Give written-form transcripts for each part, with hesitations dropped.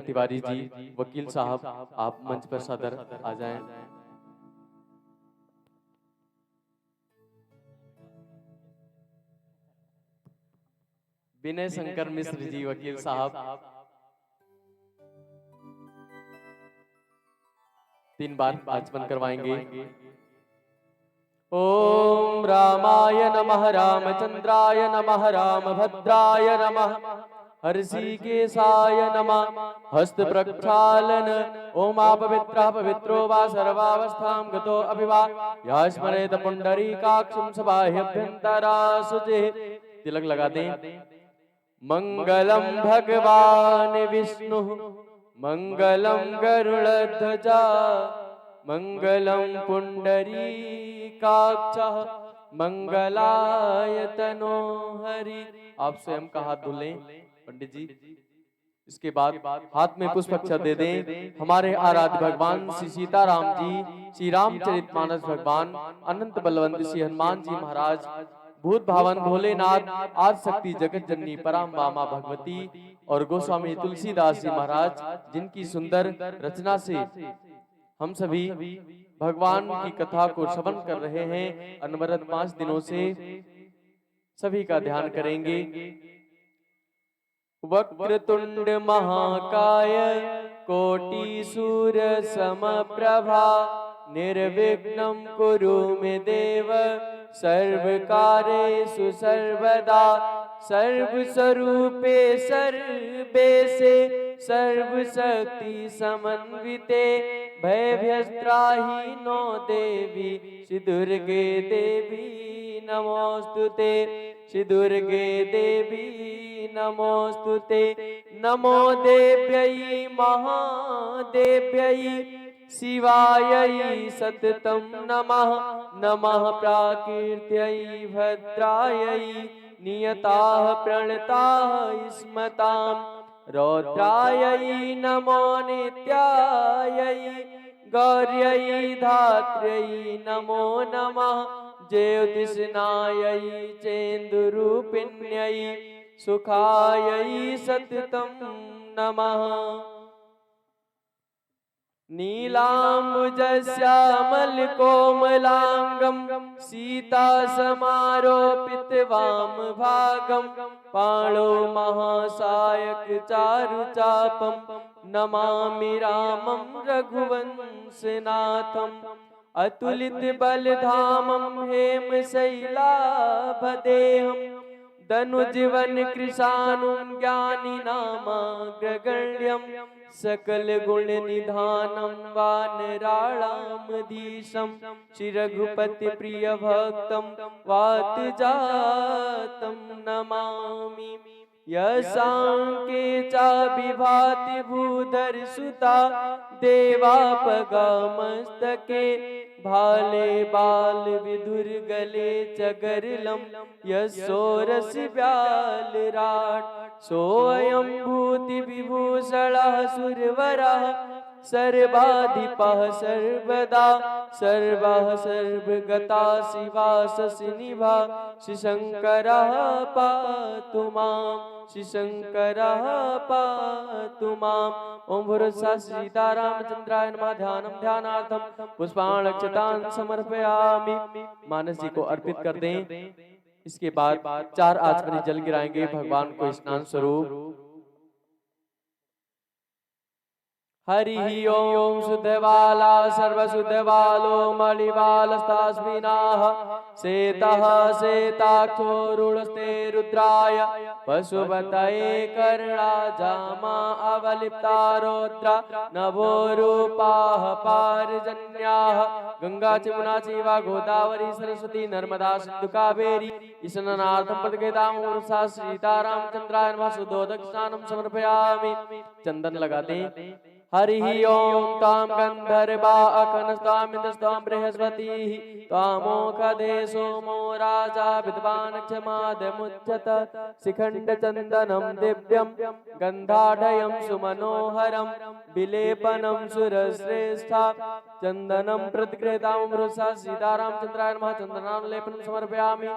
तिवारी जी, वकील साहब, आप मंच पर सदर आ जाएं। विनय शंकर मिश्र जी, वकील साहब, 3 बार आचमन करवाएंगे। ओम रामाय नमः, रामचंद्राय नमः, रामभद्राय नमः, हर्षिकेशाय नमः, हस्त प्रक्षालन। ओम पवित्रः पवित्रो वा सर्वावस्थां गतो अपि वा यः स्मरेत पुंडरीकाक्षं स बाह्यभ्यन्तरा शुचिः। तिलक लगा दें। मंगलम भगवान विष्णु, मंगलम गरुड़ध्वजा, मंगलम पुंडरीकाक्षः, मंगलाय तनो हरि। आप स्वयं का हाथ धुलें पंडित जी। इसके बाद हाथ में पुष्प अक्षत दे दें। हमारे आराध्य भगवान श्री सीताराम जी, श्री रामचरितमानस भगवान, अनंत बलवंत श्री हनुमान जी महाराज, भूत भावन भोलेनाथ, आदि शक्ति जगत जननी परम बामा भगवती और गोस्वामी तुलसीदास जी महाराज, जिनकी सुंदर रचना से हम सभी भगवान की कथा को श्रवण कर रहे हैं अनवरत 5 दिनों से, सभी का ध्यान करेंगे। वक्रतुंड महाकाय कोटि सूर समप्रभा, निर्विघ्नं कुरु मे देव सर्वकार्येषु सर्वदा। सर्वस्वरूपे सर्वेशे सर्वशक्ति समन्विते, भयभ्यस्त्राहि नो देवी श्री दुर्गे देवी नमोस्तुते। श्री दुर्गे देवी नमोस्तुते। नमो देव्यै महादेव्यै शिवायै सततं नमः। नमः प्राकृत्यै भद्रायै नियताः प्रणताः स्मतां। रौद्रायै नमो नित्यायै गौर्यै धात्र्यै नमो नमः। ज्योतिष्नायै चेन्दुरूपिण्यै सुखायै सततं नमः। नीलाम्बुजश्यामलकोमलाङ्गं सीतासमारोपितवामभागं, पाणौ महासायकचारुचापं नमामि रामं रघुवंशनाथम्। अतुलितबलधामं हेमशैलाभदेहं, धनुजीवन कृशानुं ज्ञानिनामाग्रगण्यं, सकलगुणनिधानं वानराणामधीशं, श्रीरघुपतिप्रियभक्तं वातजातं नमामि। यशांके च विभाति भूधरसुता, देवापगामस्तके भाले बाल विधुर्गले च गरलं, यशोरसि व्यालराट्। सोऽयं भूतिविभूषणः सुरवरः, सर्वाधिपः सर्वदा। सर्वः सर्वगता शिवा शशिनिभा, श्रीशङ्करः पातु माम्। श्रीशङ्करः पातु माम्। ओम भूर्भुवः सीतारामचंद्राय नमः। ध्यानं ध्यानार्थं पुष्पाणक्षतान् समर्पयामि। मानस जी को अर्पित कर दें। इसके बाद 4 आचमनी जल गिराएंगे भगवान को स्नान स्वरूप। हरि ओम शुद्धबाला सर्वशुद्धबालो मणिबालस्तास्मिनाः, श्वेतः श्वेताक्षोरुणस्ते रुद्राय, पशुपतये कर्णाजामा अवलिप्ता रौद्रा, नभोरूपाः पारजन्याः। गंगा चमुना चैव गोदावरी सरस्वती नर्मदा सिंधु कावेरी, स्नानार्थं प्रतिगतां पुरुषा सीतारामचंद्राय नमः। शुद्धोदक स्नानं समर्पयामि। चंदन लगा दें। हरि ओम तां गंधर्वा अकनस्तामिन्द्रस्तां बृहस्पतिः, त्वामोखदे सोमो राजा विद्वान् क्षमादमुच्यत। शिखण्डचन्दनं दिव्यं गन्धाढ्यं सुमनोहरं, विलेपनं सुरश्रेष्ठा, चन्दनं प्रतिकृतां पुरुषा सीतारामचंद्राय नमः। चन्दनानुलेपनं समर्पयामि।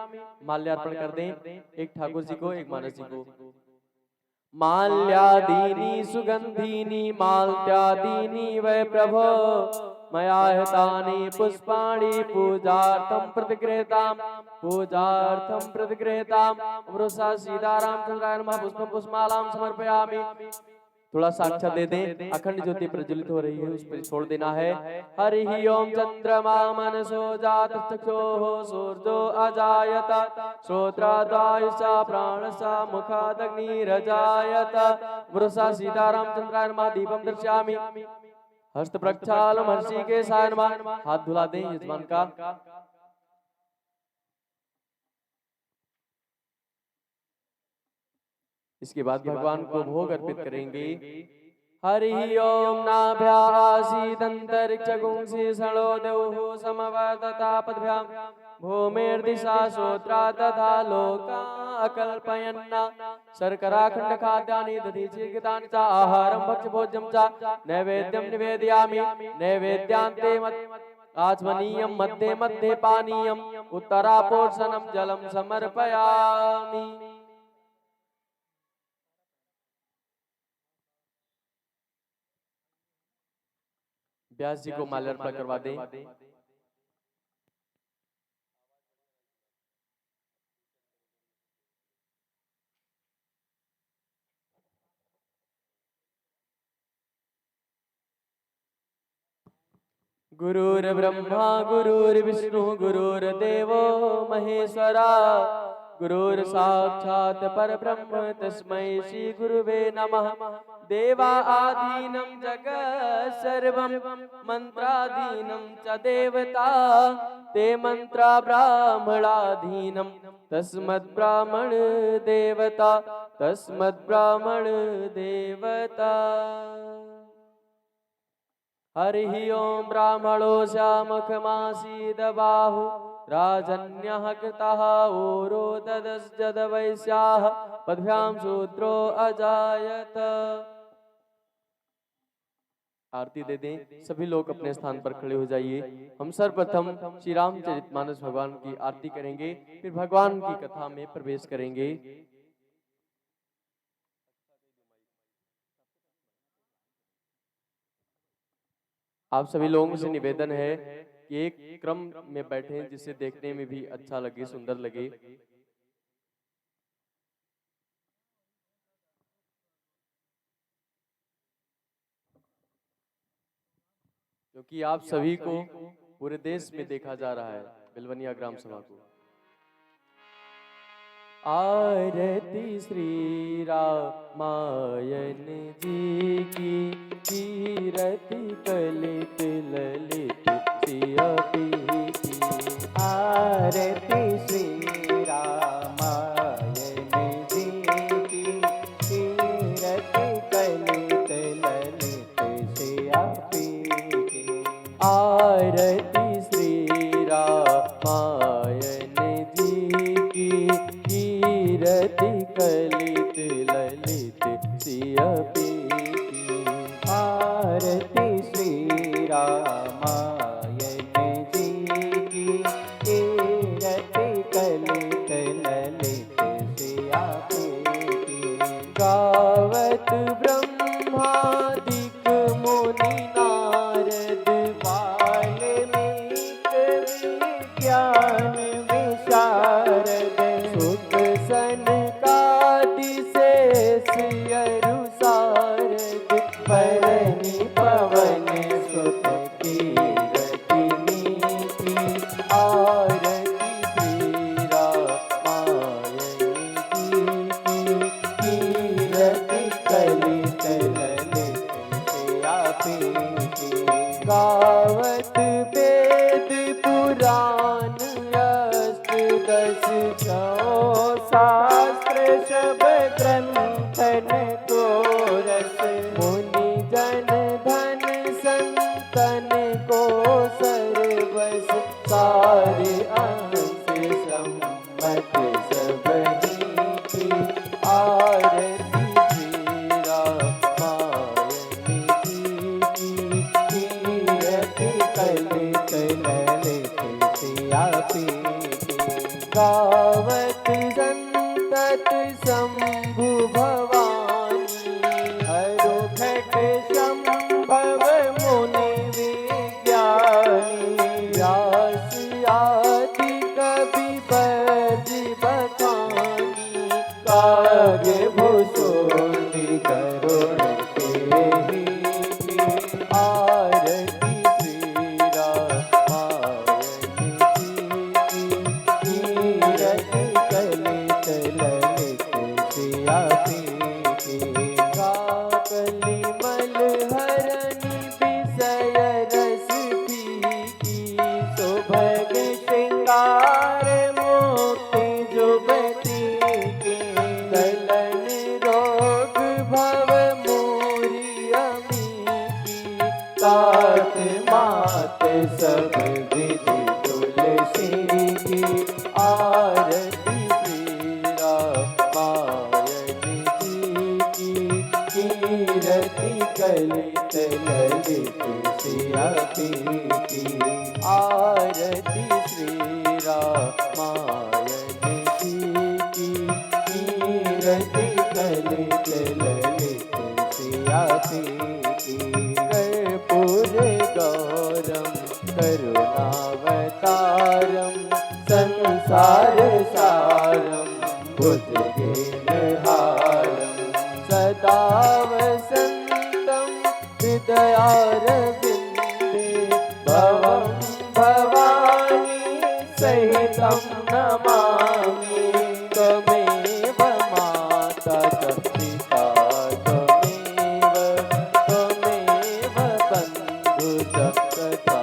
माल्यार्पण कर दें। एक ठाकुर जी को, एक मानस जी को। माल्यादीनि सुगंधीनि माल्त्यादीनि वै प्रभो मया हतानि पुष्पाणि पूजार्थं प्रतिगृहीतां वृषा सीतारामचंद्राय नमः पुष्पं पुष्पमालां समर्पयामि। थोड़ा सा अक्षर दे दें, अखंड ज्योति प्रज्वलित हो रही है उस पर छोड़ देना है। हरि ओम चंद्रमा मनसो जात चक्षुः सूर्यो अजायत श्रोत्रादायसा प्राणसा मुखादग्निरजायत वृषा सीतारामचंद्राय नमः दीपम दर्शयामि हस्त प्रक्षालम हर्षिकेशाय नमः। हाथ धुला दें यजमान का। इसके बाद भगवान को भोग अर्पित करेंगे। हरि ओम नाभ्यासीदंतरिक्षगुंसि सणो देवः समवर्ततापद्भ्यां भूमिर्दिशा श्रोत्रा तथा लोका अकल्पयन्ना शर्कराखंड खाद्यानि दधिचिकितानि च आहारं भक्ष्यभोज्यं च नैवेद्यं निवेदयामि। नैवेद्यान्ते आचमनीयं मध्ये मध्ये पानीयम् उत्तरापोषणं जलं समर्पयामि। व्यास जी को माल्यार्पण करवा दें। गुरुर्ब्रह्मा गुरुर्विष्णु गुरुर्देवो महेश्वरा गुरुर्साक्षात् परब्रह्म तस्मै श्री गुरुवे नमः। देवाधीनं जगत् सर्वं मंत्राधीनं च देवता ते मंत्रा ब्राह्मणाधीनं तस्मद्ब्राह्मण देवता तस्मद्ब्राह्मण देवता। हरि ओम ब्राह्मणो श्यामखमासीद बाहु राजन्यः कृतः ओरो ददस्जदवैश्याः पद्भ्यां शूद्रो अजायत। आरती दे दें। सभी लोग अपने स्थान पर खड़े हो जाइए। हम सर्वप्रथम श्री रामचरितमानस भगवान की आरती करेंगे, फिर भगवान की कथा में प्रवेश करेंगे। आप सभी लोगों से निवेदन है कि एक क्रम में बैठें जिससे देखने में भी अच्छा लगे, सुंदर लगे। क्योंकि आप सभी को पूरे देश में देखा जा रहा है बिलवनिया ग्राम सभा को। आरती श्री रामायण जी की कीरति कलित ललित सियापी की। आरती श्री रामायण जी की कीरति कलित ललित सियापी की। आरती श्री रामायण जी की कीरति कलित ललित सियापी की। आरती श्री रामायण जी की कीरति कलित ललित सियापी की। गावत ब्रह्मादिक मुनि नारद वाल्मीकि विज्ञान विशारद सुख सनकादि शेष अरु सारद भरणी पवन सुत कीरतिनी की। आरती श्री रामायण जी की कीरति कलित ललित सियापी की। गावत वेद पुराण अष्टदश शास्त्र सब ग्रंथन को रस मुनि जन धन संतन को सर्वस सारे अंश सम्मत सबही की। आरती श्री रामायण जी की कीरति कलित ललित सियापी की। गावत संतत शंभु भवानी संभव मुनि विज्ञानी व्यास आदि कवि बरजी बखानी कागे भूषुंडी करुण के आरती श्री रामायण जी की कीरत कलित ललित सिया पीकी काकली मलहरणी विषय रस पीकी सुभग श्रृंगार मोती जुबती की दलन रोग भव मोरी अमी की तात मात सब विधि तुलसी की आरती श्री रामायण जी की कीरति कलित ललित सिया पीकी आरती श्री रामायण जी की कीरति कलित ललित सिया पीकी कर्पूर गौरम करुणावतारम संसार सारम भुजगेन्द्रहारं सदा वसन्तं हृदयारविन्दे भवं भवानी सहितं नमामि त्वमेव माता च पिता त्वमेव बन्धु च सखा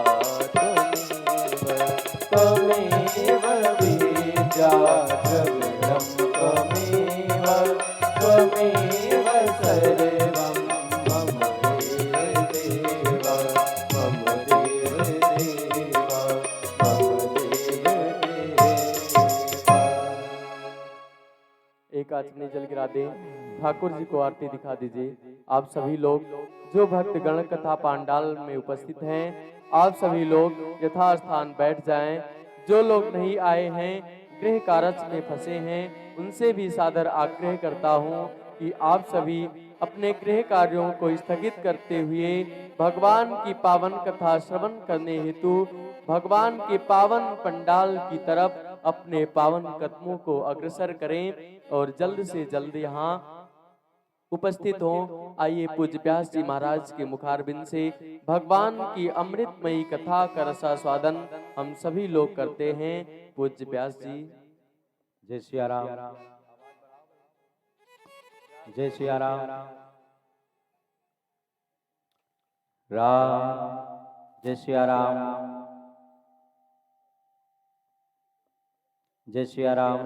त्वमेव विद्या द्रविणं त्वमेव त्वमेव सर्वं मम देव मम देव एक आचमनी जल गिरा दें। ठाकुर जी को आरती दिखा दीजिए। आप सभी लोग जो भक्त गण कथा पांडाल में उपस्थित हैं, आप सभी लोग यथास्थान बैठ जाएं। जो लोग नहीं आए हैं, गृह कार्य में फंसे हैं, उनसे भी सादर आग्रह करता हूं कि आप सभी अपने गृह कार्यों को स्थगित करते हुए भगवान की पावन कथा श्रवण करने हेतु भगवान के पावन पंडाल की तरफ अपने पावन कदमों को अग्रसर करें और जल्द से जल्द यहाँ उपस्थित हो। आइए पूज्य व्यास जी महाराज के मुखारबिंद से भगवान की अमृतमयी कथा का रसास्वादन हम सभी लोग करते हैं। पूज्य व्यास जी। जय सिया राम, जय सिया राम। राम जय सिया राम, जय सिया राम।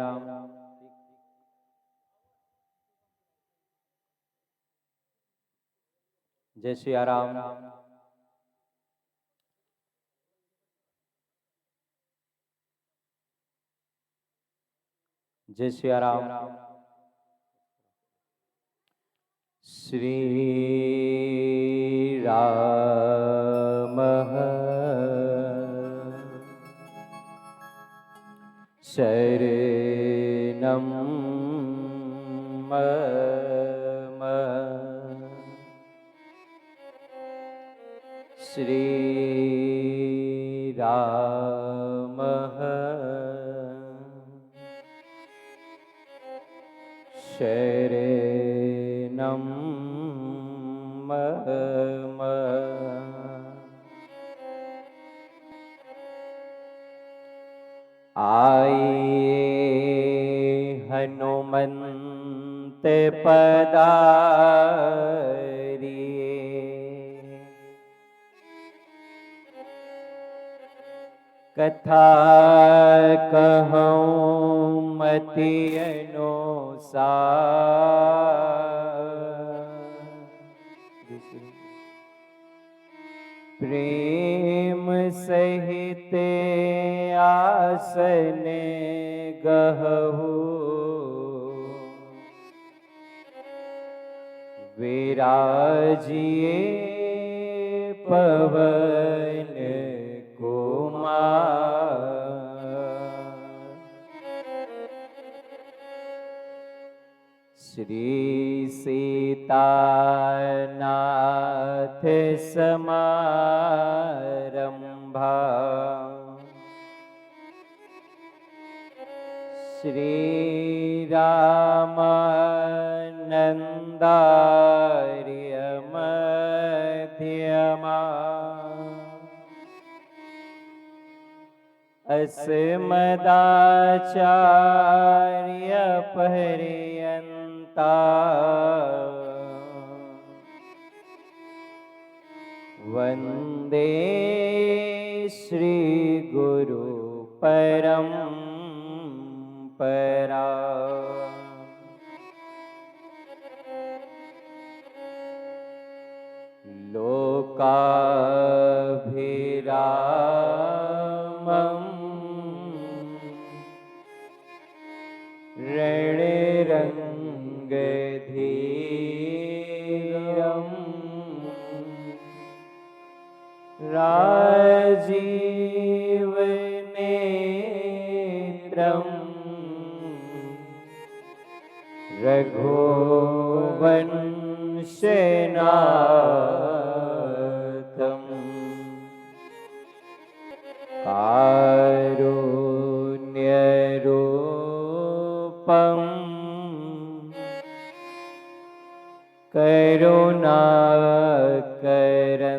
जय सिया राम। जय सिया राम। श्री राम शरणं मम श्री राम शरणं मम आइए हनुमंत पधारिए कथा कहूँ मति अनुसार प्रेम सहित आसन गहु विराजिए पवन कुमार श्री सीतानाथ समारंभा श्रीरामानन्दार्य मध्यमा अस्मदाचार्य पर्यन्ता वन्दे श्रीगुरु परम्परा लोकाभिरामम् रणरङ्गधीरम् राजीवनेत्रम् रघुवंशनाथम् कारुण्यरूपम्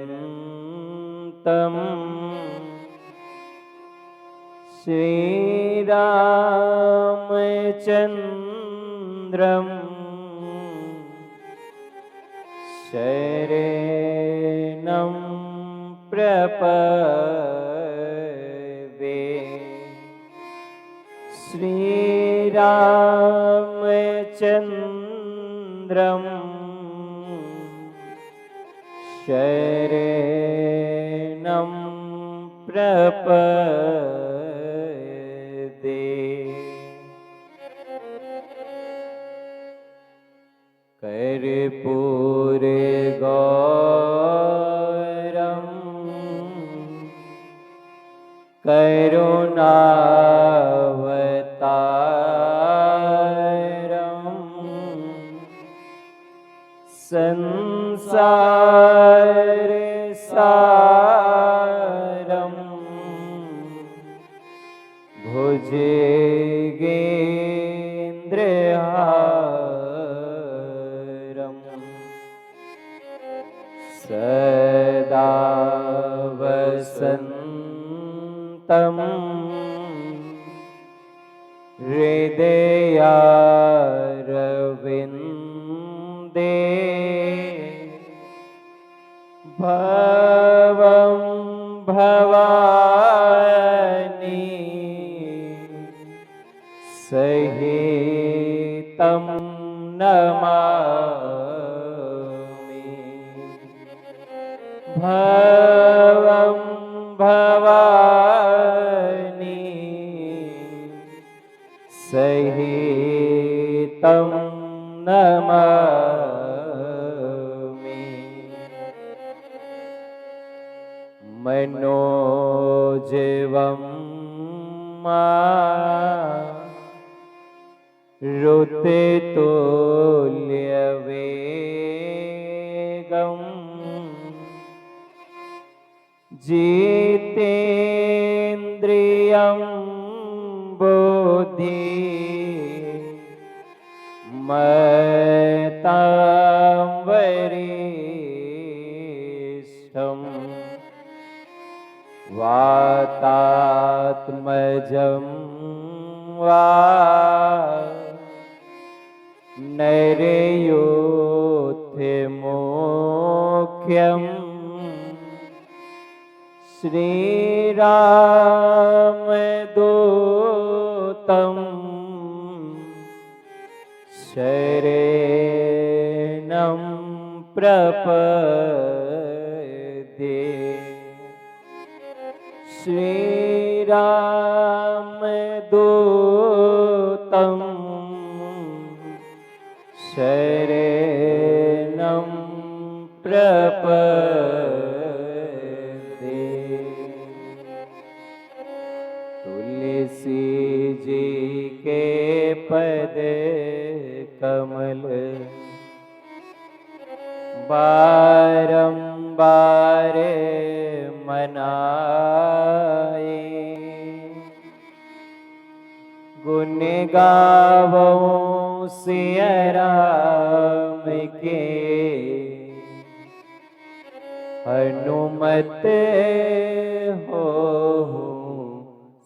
करुणाकरन्तम् श्रीरामचन्द्रम् शरणं प्रपद्ये श्रीरामचन्द्रम् शरणं प्रपद्ये कर्पूरगौरं करुणावतारं संसारसारं भुजगेन्द्रहारम् सदा वसन्तं हृदयारविन्दे भवं भवानी सहितं नमामि भवं भवानी सहितं नमामि मनोजवं ऋतुतुल्यवेगम् जितेन्द्रियं बुद्धि मतां वरिष्ठम् वातात्मजं वा नरयोथमुख्यम् श्रीरामदूतं शरणं प्रपद्ये श्रीरामदूतं शरणं प्रपद्ये तुलसी जी के पद कमल बारंबार बारंबार मनाए। गुण गावों सिय राम के, हनुमत हो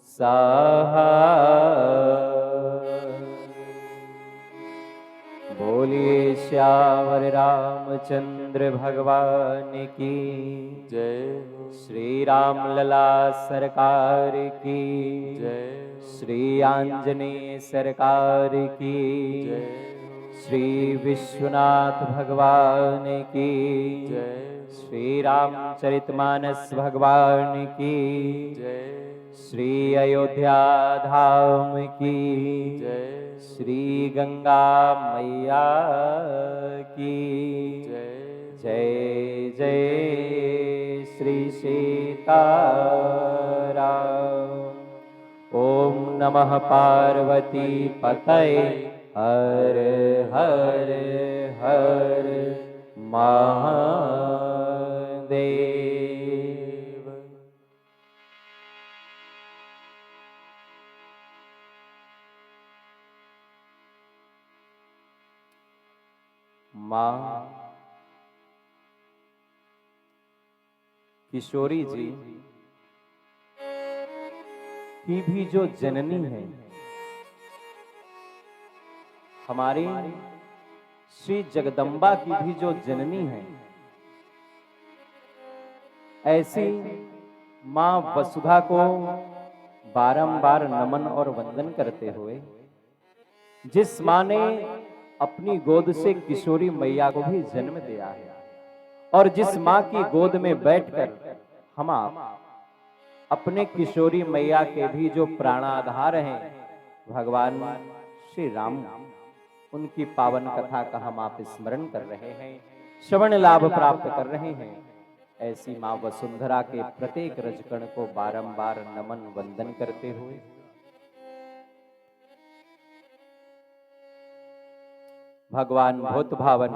सहाय। बोलिए श्यावर रामचंद्र भगवान की जय। श्री राम लला सरकार की जय। श्री आंजनेय सरकार की जय। श्री विश्वनाथ भगवान की जय। श्री रामचरितमानस भगवान की जय। श्री अयोध्या धाम की जय। श्री गंगा मैया की जय। जय जय श्री सीताराम। ओम नमः पार्वती पतये हर हर हर महादेव। माँ किशोरी जी की भी जो जननी है, हमारी श्री जगदम्बा की भी जो जननी है, ऐसी मां वसुधा को बारंबार नमन और वंदन करते हुए, जिस मां ने अपनी गोद से किशोरी मैया को भी जन्म दिया है, और जिस मां की गोद में बैठकर हम आप अपने किशोरी मैया के भी जो प्राणाधार हैं भगवान श्री राम, उनकी पावन कथा का हम आप स्मरण कर रहे हैं, श्रवण लाभ प्राप्त कर रहे हैं। ऐसी मां वसुंधरा के प्रत्येक रजकण को बारंबार नमन वंदन करते हुए भगवान भूत भावन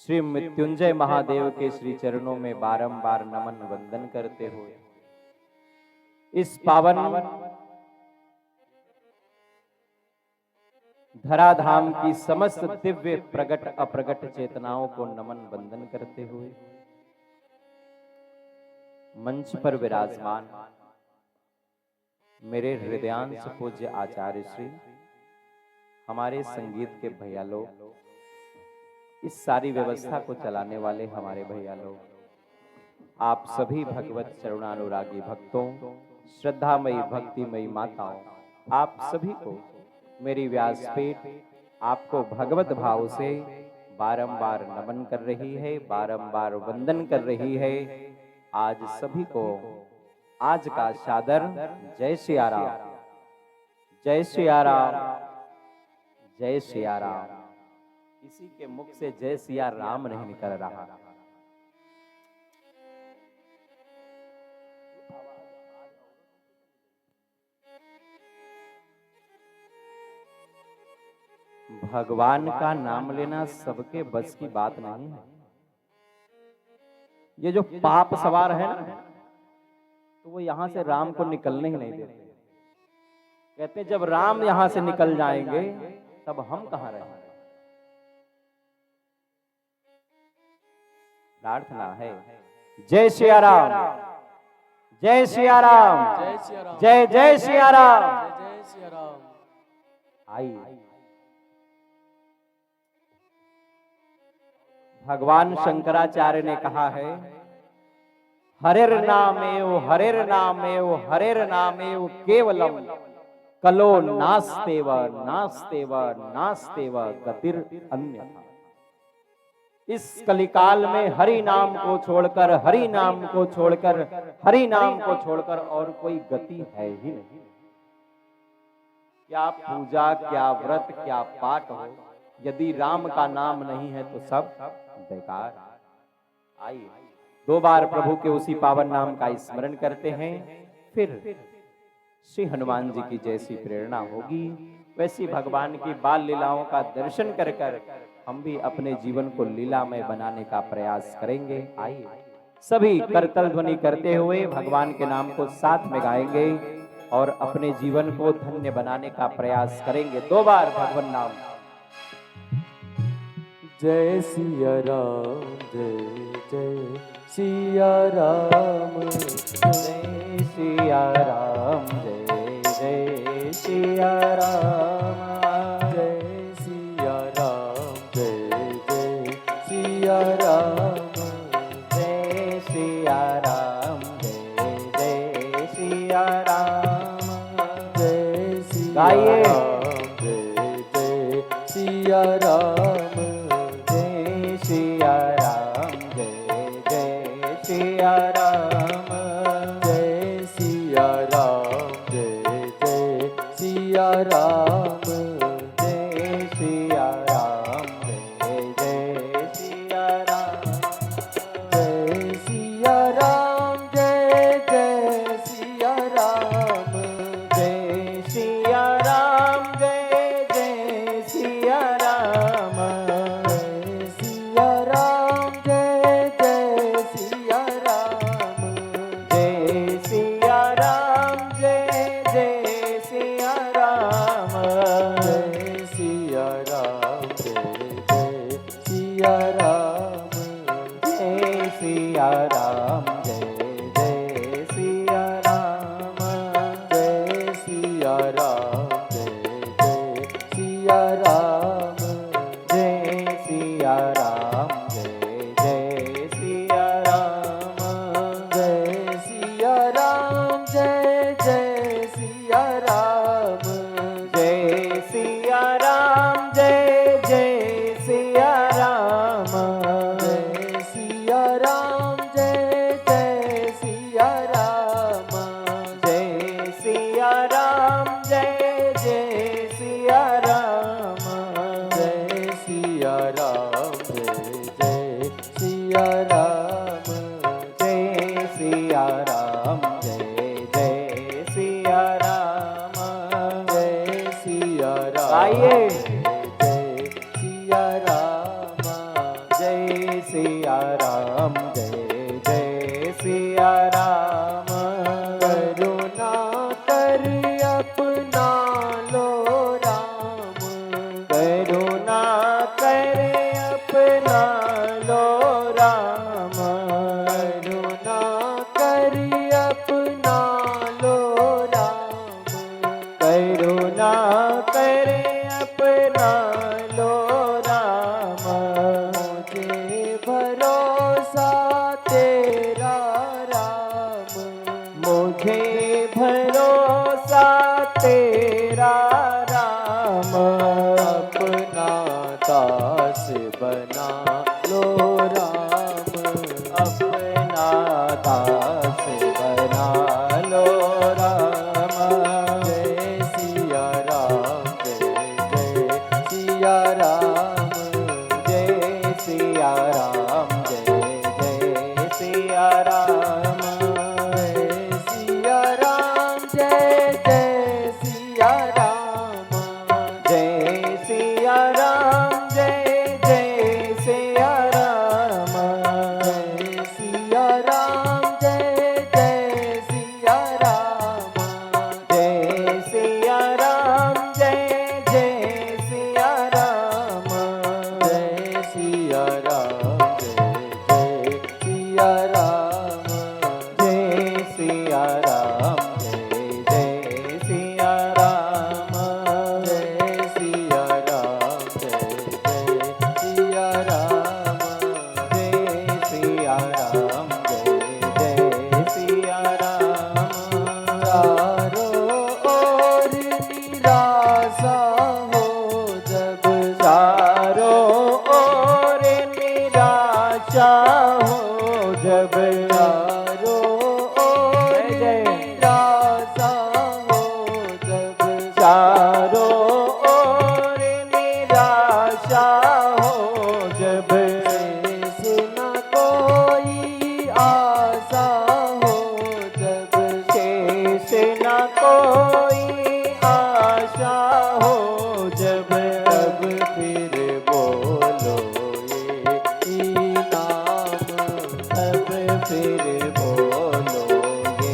श्री मृत्युंजय महादेव के श्री चरणों में बारंबार नमन वंदन करते हुए इस पावन धराधाम की समस्त दिव्य प्रगट अप्रगट चेतनाओं को नमन वंदन करते हुए मंच पर विराजमान मेरे हृदयांश पूज्य आचार्य श्री, हमारे संगीत के भैया लोग, इस सारी व्यवस्था को चलाने वाले हमारे भैया लोग, आप सभी भगवत चरणानुरागी भक्तों, श्रद्धामयी भक्तिमयी माताओं, आप सभी को मेरी व्यासपीठ आपको भगवत भाव से बारंबार नमन कर रही है, बारंबार वंदन कर रही है। आज सभी को आज का सादर जय सिया राम, जय सिया राम, जय सिया राम। किसी के मुख से जय सिया राम नहीं निकल रहा। भगवान का नाम लेना सबके बस की बात नहीं है। ये जो पाप सवार है ना, तो वो यहां से राम को निकलने ही नहीं देते। कहते जब राम यहां से निकल जाएंगे तब हम कहां रहेंगे। प्रार्थना है जय सिया राम, जय सिया राम, जय सिया राम, जय जय सिया राम, जय सिया राम। आइए भगवान शंकराचार्य ने कहा है, हरेर नामेव हरेर नामेव हरेर नामेव केवलम कलो नास्तेव नास्तेव नास्तेव गतिर अन्यथा। इस कलिकाल में हरि नाम को छोड़कर, हरि नाम को छोड़कर, हरि नाम को छोड़कर और कोई गति है ही नहीं। क्या पूजा, क्या व्रत, क्या पाठ हो, यदि राम का नाम नहीं है तो सब बेकार। आइए दो बार प्रभु के उसी पावन नाम का स्मरण करते हैं, फिर श्री हनुमान जी की जैसी प्रेरणा होगी वैसी भगवान की बाल लीलाओं का दर्शन कर कर हम भी अपने जीवन को लीलामय बनाने का प्रयास करेंगे। आइए सभी करतल ध्वनि करते हुए भगवान के नाम को साथ में गाएंगे और अपने जीवन को धन्य बनाने का प्रयास करेंगे। 2 बार भगवान नाम। जय सिया राम, जय जय सिया राम, जय सिया राम, जय जय सिया राम, जय सिया राम, जय जय सिया राम, जय सिया राम, जय जय सिया राम, जय सिया गाइए। राम, जय जय सिया राम, जय सिया राम, जय जय सिया राम, जय सिया राम, जय जय सिया राम, जय सिया राम, जय जय सिया राम, जय सिया राम, जय जय सिया राम, जय सिया राम, जय जय सिया राम, जय सिया राम, जय जय सिया राम, जय सिया राम, जय जय सिया राम, जय सिया राम, जय जय सिया राम, जय सिया राम, जय जय सिया राम, जय सिया राम, जय जय सिया राम, जय सिया राम, जय जय सिया राम, जय सिया राम, जय जय सिया राम, जय सिया राम, जय जय सिया राम, जय सिया राम, जय जय सिया राम, जय सिया राम, जय जय सिया राम, जय सिया राम, जय जय सिया राम, जय सिया राम, जय जय सिया राम, जय सिया राम, आइए। जय सिया राम, जय सिया राम, जय जय सिया राम, करुणा कर अपना लो राम, करुणा कर अपना लो राम, करुणा कर अपना लो राम, करुणा कर अपना लो राम, मुझे भरोसा तेरा राम, मुझे भरोसा तेरा राम, अपना दास बना लो राम, अपना दास बना लो राम, जय सिया राम, जय जय सिया राम, जय सिया राम, जय जय सिया राम, जय सिया राम, जय जय सिया राम, जय सिया राम, जय जय सिया राम, जय सिया राम, जय जय सिया राम, जय सिया राम, जय जय सिया राम, जय सिया राम, जय जय सिया राम, जय सिया राम, जय जय सिया राम, जय सिया राम, जय जय सिया राम, जय सिया राम, जय जय सिया राम, चारों ओर निराशा हो जब, चारों ओर निराशा हो जब, चारों ओर निराशा हो जब, चारों ओर निराशा हो जब, शेष न कोई आशा हो जब, शेष न कोई आशा हो जब, तब फिर बोलो फिर बोलो ये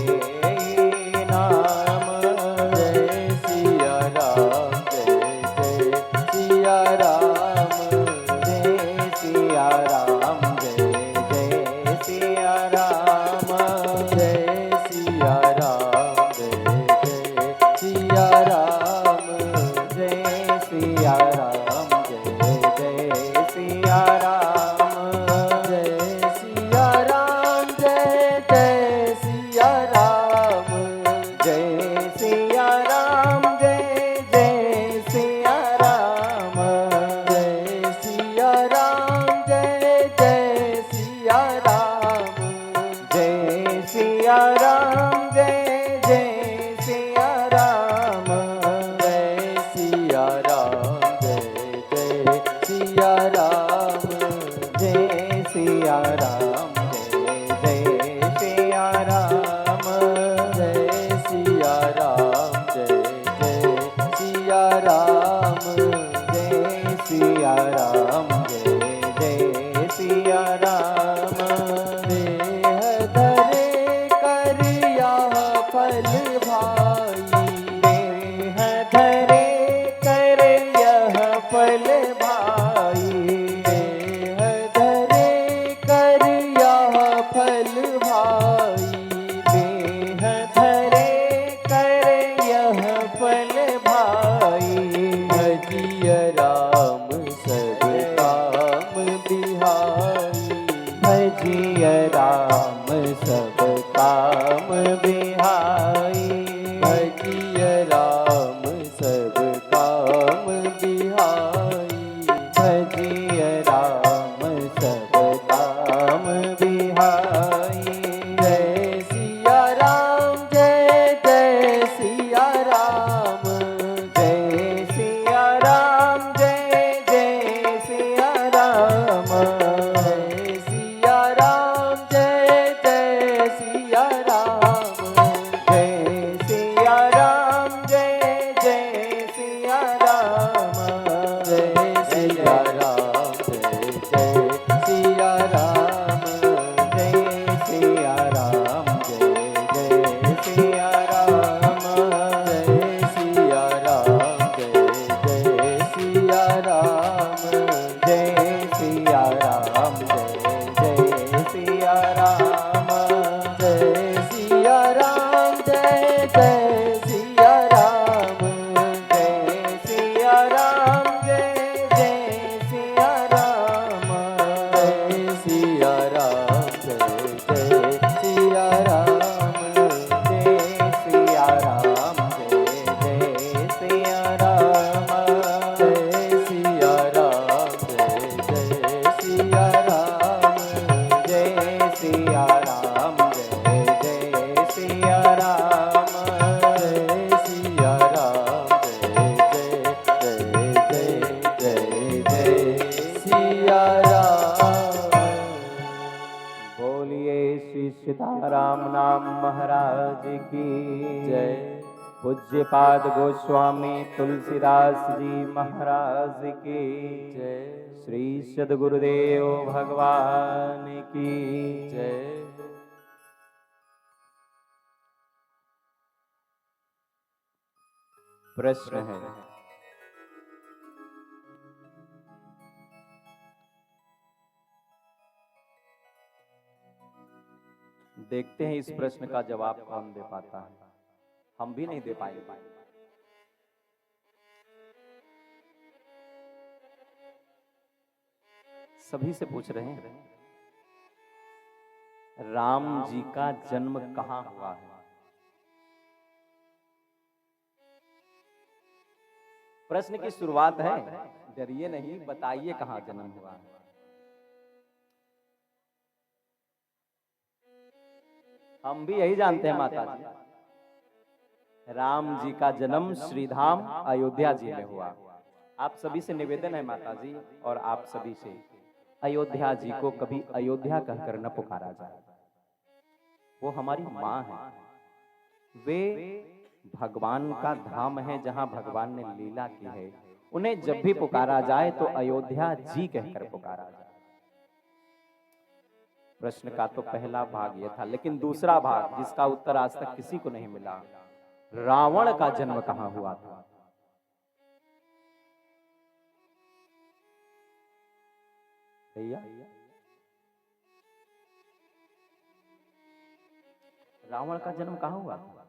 नाम। जय सिया राम जय जय सिया राम जय सिया राम जय जय सिया राम। जय सिया राम जय जय सिया राम जय सिया राम जय जय सिया राम। जय सिया राम जय जय सिया राम जय सिया राम जय जय सिया राम। जय सिया राम जय जय सिया राम जय सिया राम जय जय सिया राम। जय सिया राम जय जय सिया राम जय सिया राम जय जय सिया राम। जय सिया राम जय जय सिया राम जय सिया राम जय जय सिया राम। देह धरे कर यह फल भाई देह धरे कर यह फल भाई। देह धरे कर यह फल भाई देह धरे कर यह फल भाई। भजिय राम सब काम बिहाई भजिय राम सब काम बिहाई। भजिय राम सब काम बिहाई भजिय राम सब काम बिहाई। जय सिया राम जय जय सिया राम जय सिया राम जय जय सिया राम। जय सिया राम जय जय सिया राम जय सिया राम जय जय सिया राम। जय सिया राम जय जय सिया राम जय सिया राम जय जय सिया राम। जय सिया राम जय जय सिया राम जय सिया राम जय जय सिया राम। जय सिया राम जय जय सिया राम जय सिया राम जय जय सिया राम। जय सिया राम जय जय सिया राम जय सिया राम जय जय सिया राम। जय सिया राम जय जय सिया राम जय सिया राम जय जय सिया राम। जय सिया राम जय जय जय जय जय सिया राम। बोलिए श्री सीताराम नाम महाराज की जय। पूज्यपाद गोस्वामी तुलसीदास जी महाराज की जय श्री सद्गुरुदेव भगवान की जय। प्रश्न है, देखते हैं इस प्रश्न का जवाब कौन दे पाता है। हम भी नहीं दे पाएंगे। सभी से पूछ रहे हैं, राम जी का जन्म कहाँ हुआ है? प्रश्न की शुरुआत है, डरिए नहीं, बताइए कहाँ जन्म हुआ है। हम भी यही जानते हैं माता जी, राम जी का जन्म श्रीधाम अयोध्या जी में हुआ। आप सभी से निवेदन है माता जी और आप सभी से, अयोध्या जी को कभी अयोध्या कहकर न पुकारा जाए। वो हमारी माँ है, वे भगवान का धाम है जहाँ भगवान ने लीला की है। उन्हें जब भी पुकारा जाए तो अयोध्या जी कहकर पुकारा जाए। प्रश्न का तो पहला भाग यह था, लेकिन दूसरा भाग जिसका उत्तर आज तक किसी को नहीं मिला, रावण का जन्म कहां हुआ था? भैया, रावण का जन्म कहां हुआ था?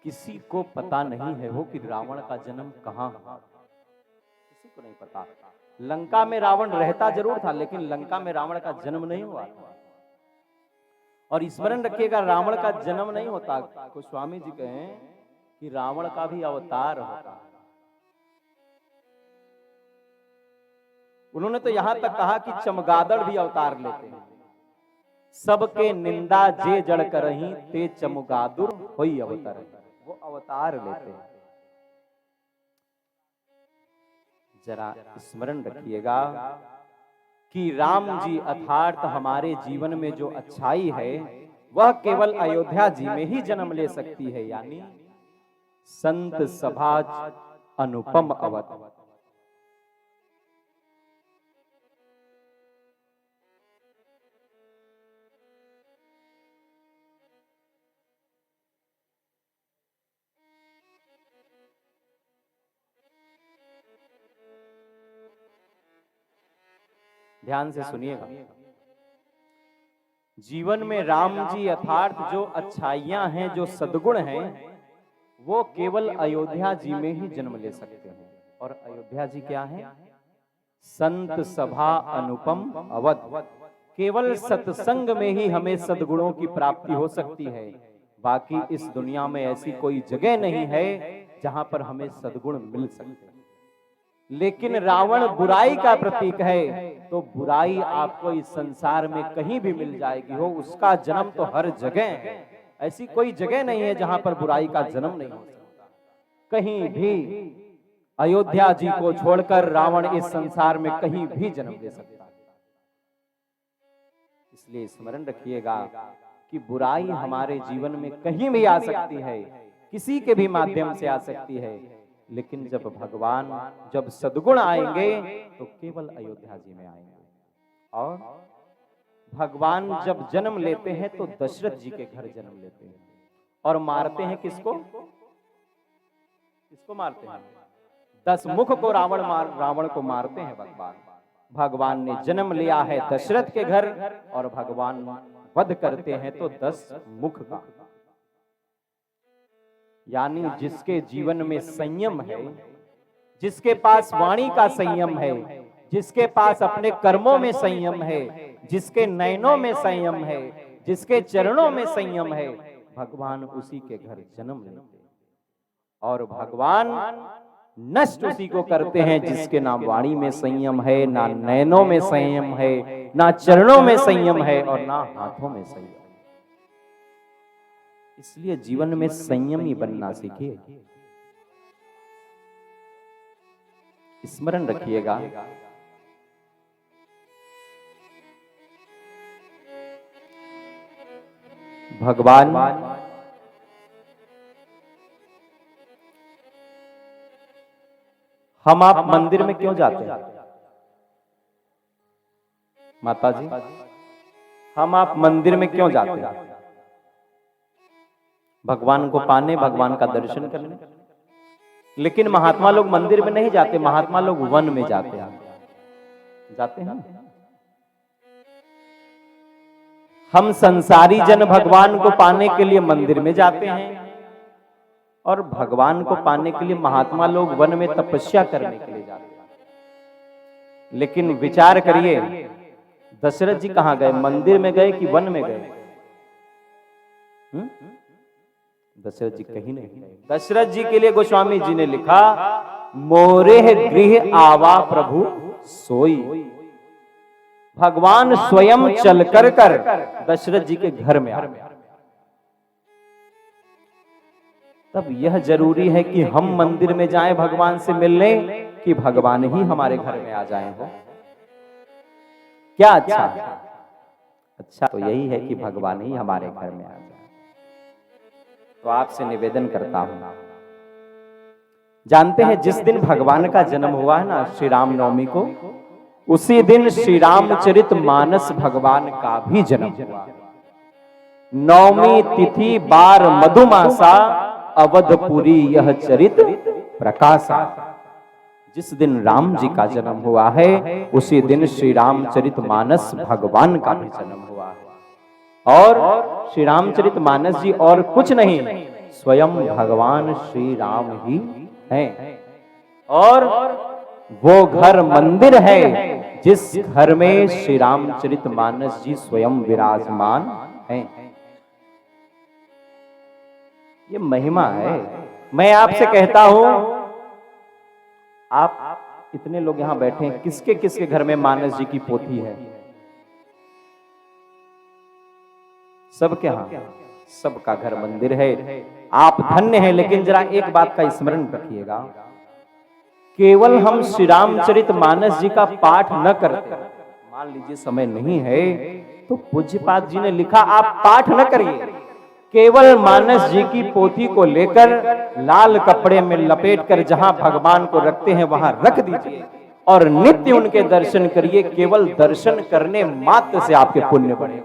किसी को पता नहीं है वो कि रावण का जन्म कहां हुआ, किसी को नहीं पता। लंका में रावण रहता जरूर था, लेकिन लंका में रावण का जन्म नहीं हुआ था। और स्मरण रखिएगा, रावण का जन्म नहीं होता, गोस्वामी जी कहें कि रावण का भी अवतार होता है। उन्होंने तो यहां तक कहा कि चमगादड़ भी अवतार लेते हैं। सबके निंदा जे जड़ करही ते चमगादुर होई अवतार, वो अवतार लेते हैं। जरा स्मरण रखिएगा कि राम जी अर्थात हमारे जीवन में जो अच्छाई है वह केवल अयोध्या जी में ही जन्म ले सकती है, यानी संत सभा अनुपम अवत। ध्यान से सुनिएगा, जीवन में राम जी अर्थात जो अच्छाइयां हैं, जो सद्गुण हैं, वो केवल अयोध्या जी में ही जन्म ले सकते हैं। और अयोध्या जी क्या है? संत सभा अनुपम अवध। केवल सत्संग में ही हमें सद्गुणों की प्राप्ति हो सकती है। बाकी इस दुनिया में ऐसी कोई जगह नहीं है जहां पर हमें सद्गुण मिल सकते। लेकिन रावण बुराई का प्रतीक है, तो बुराई आपको इस संसार में कहीं भी मिल जाएगी हो, उसका जन्म तो हर जगह है। ऐसी कोई जगह नहीं है जहां पर बुराई का जन्म नहीं हो सकता। कहीं भी अयोध्या जी को छोड़कर रावण इस संसार में कहीं भी जन्म ले सकता है। इसलिए स्मरण रखिएगा कि बुराई हमारे जीवन में कहीं भी आ सकती है, किसी के भी माध्यम से आ सकती है, लेकिन जब भगवान, जब सद्गुण आएंगे तो केवल अयोध्या जी में आएंगे। और भगवान जब जन्म लेते हैं तो दशरथ जी के घर जन्म लेते हैं। और मारते हैं किसको? किसको मारते हैं? 10 मुख को रावण को मारते हैं भगवान। भगवान ने जन्म लिया है दशरथ के घर, और भगवान वध करते हैं तो 10 मुख का। यानी जिसके जीवन में संयम है, जिसके पास वाणी का संयम है, जिसके पास अपने कर्मों में संयम है, जिसके नयनों में संयम है, जिसके चरणों में संयम है, भगवान उसी के घर जन्म लेते हैं। और भगवान नष्ट उसी को करते हैं जिसके ना वाणी में संयम है, ना नयनों में संयम है, ना चरणों में संयम है, और ना हाथों में संयम। इसलिए जीवन में संयमी बनना सीखिए। स्मरण रखिएगा, भगवान हम आप मंदिर में क्यों जाते हैं? माता जी, हम आप मंदिर में क्यों जाते हैं? भगवान को पाने, भगवान का दर्शन करने। लेकिन महात्मा लोग मंदिर में नहीं जाते, महात्मा लोग वन में जाते हैं। जाते हैं। हम संसारी जन भगवान को पाने के लिए मंदिर में जाते हैं, और भगवान को पाने के लिए महात्मा लोग वन में तपस्या करने के लिए जाते हैं। लेकिन विचार करिए, दशरथ जी कहां गए? मंदिर में गए कि वन में गए? दशरथ जी कहीं नहीं गए। दशरथ जी के लिए गोस्वामी जी ने लिखा, मोरे गृह आवा प्रभु सोई। भगवान स्वयं चल कर दशरथ जी के घर में आ गए। तब यह जरूरी है कि हम मंदिर में जाएं भगवान से मिलने, कि भगवान ही हमारे घर में आ जाएं। हो क्या अच्छा? अच्छा तो यही है कि भगवान ही हमारे घर में आ जाए। तो आपसे निवेदन करता हूं, जानते हैं जिस दिन भगवान का जन्म हुआ है ना, श्री राम नवमी को, उसी दिन श्री रामचरित मानस भगवान का भी जन्म हुआ। नवमी तिथि बार मधुमासा, अवधपुरी यह चरित प्रकाशा। जिस दिन राम जी का जन्म हुआ है उसी दिन श्री रामचरित मानस भगवान का भी जन्म हुआ है। और श्री रामचरित मानस जी और कुछ नहीं, स्वयं भगवान श्री राम ही हैं। और वो घर मंदिर है जिस घर में श्री रामचरित मानस जी स्वयं विराजमान हैं। ये महिमा है। मैं आपसे कहता हूं, आप इतने लोग यहां बैठे हैं, किसके किसके घर में मानस जी की पोथी है? सबके यहां, सबका घर मंदिर है। आप धन्य हैं। लेकिन जरा एक बात का स्मरण रखिएगा, केवल हम श्री रामचरित मानस जी का पाठ न करते, मान लीजिए समय नहीं है तो पूज्यपाद जी ने लिखा आप पाठ न करिए, केवल मानस जी की पोथी को लेकर लाल कपड़े में लपेटकर जहां भगवान को रखते हैं वहां रख दीजिए और नित्य उनके दर्शन करिए। केवल दर्शन करने मात्र से आपके पुण्य बढ़े।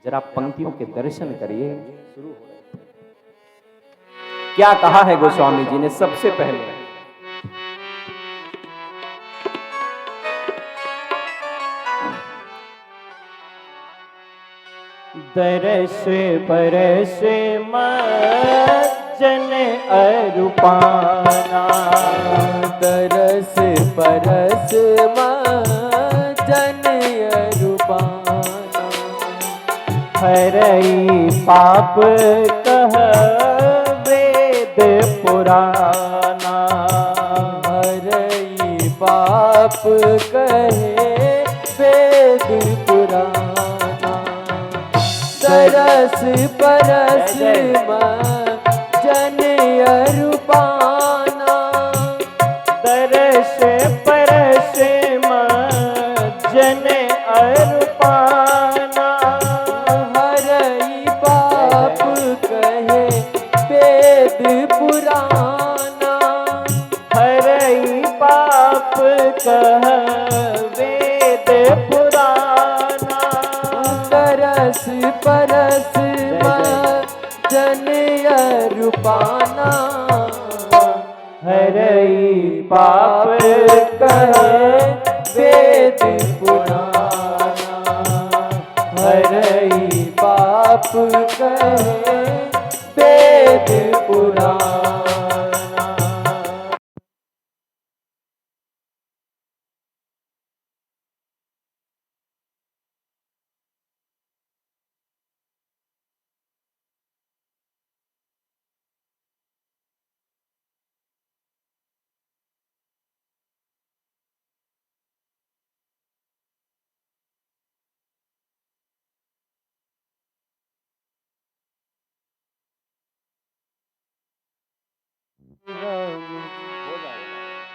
जरा पंक्तियों के दर्शन करिए। क्या कहा है गोस्वामी जी ने? सबसे पहले दरस परस मज्जन अरूपाना, दरस परस मज्जन अरूपाना, हरई पाप कह वेद पुराना, हरई पाप कहे वेद पुराना, दरस परस मज्जन अरूपाना, दरस परस मज्जन अरूपाना, हरई पाप कहे वेद पुराना, हरई पाप कह वेद पुराना, दरस परस मज्जन अरूपाना, हरई पाप कहे वेद पुराना, हरई पाप कहे वेद पुराना।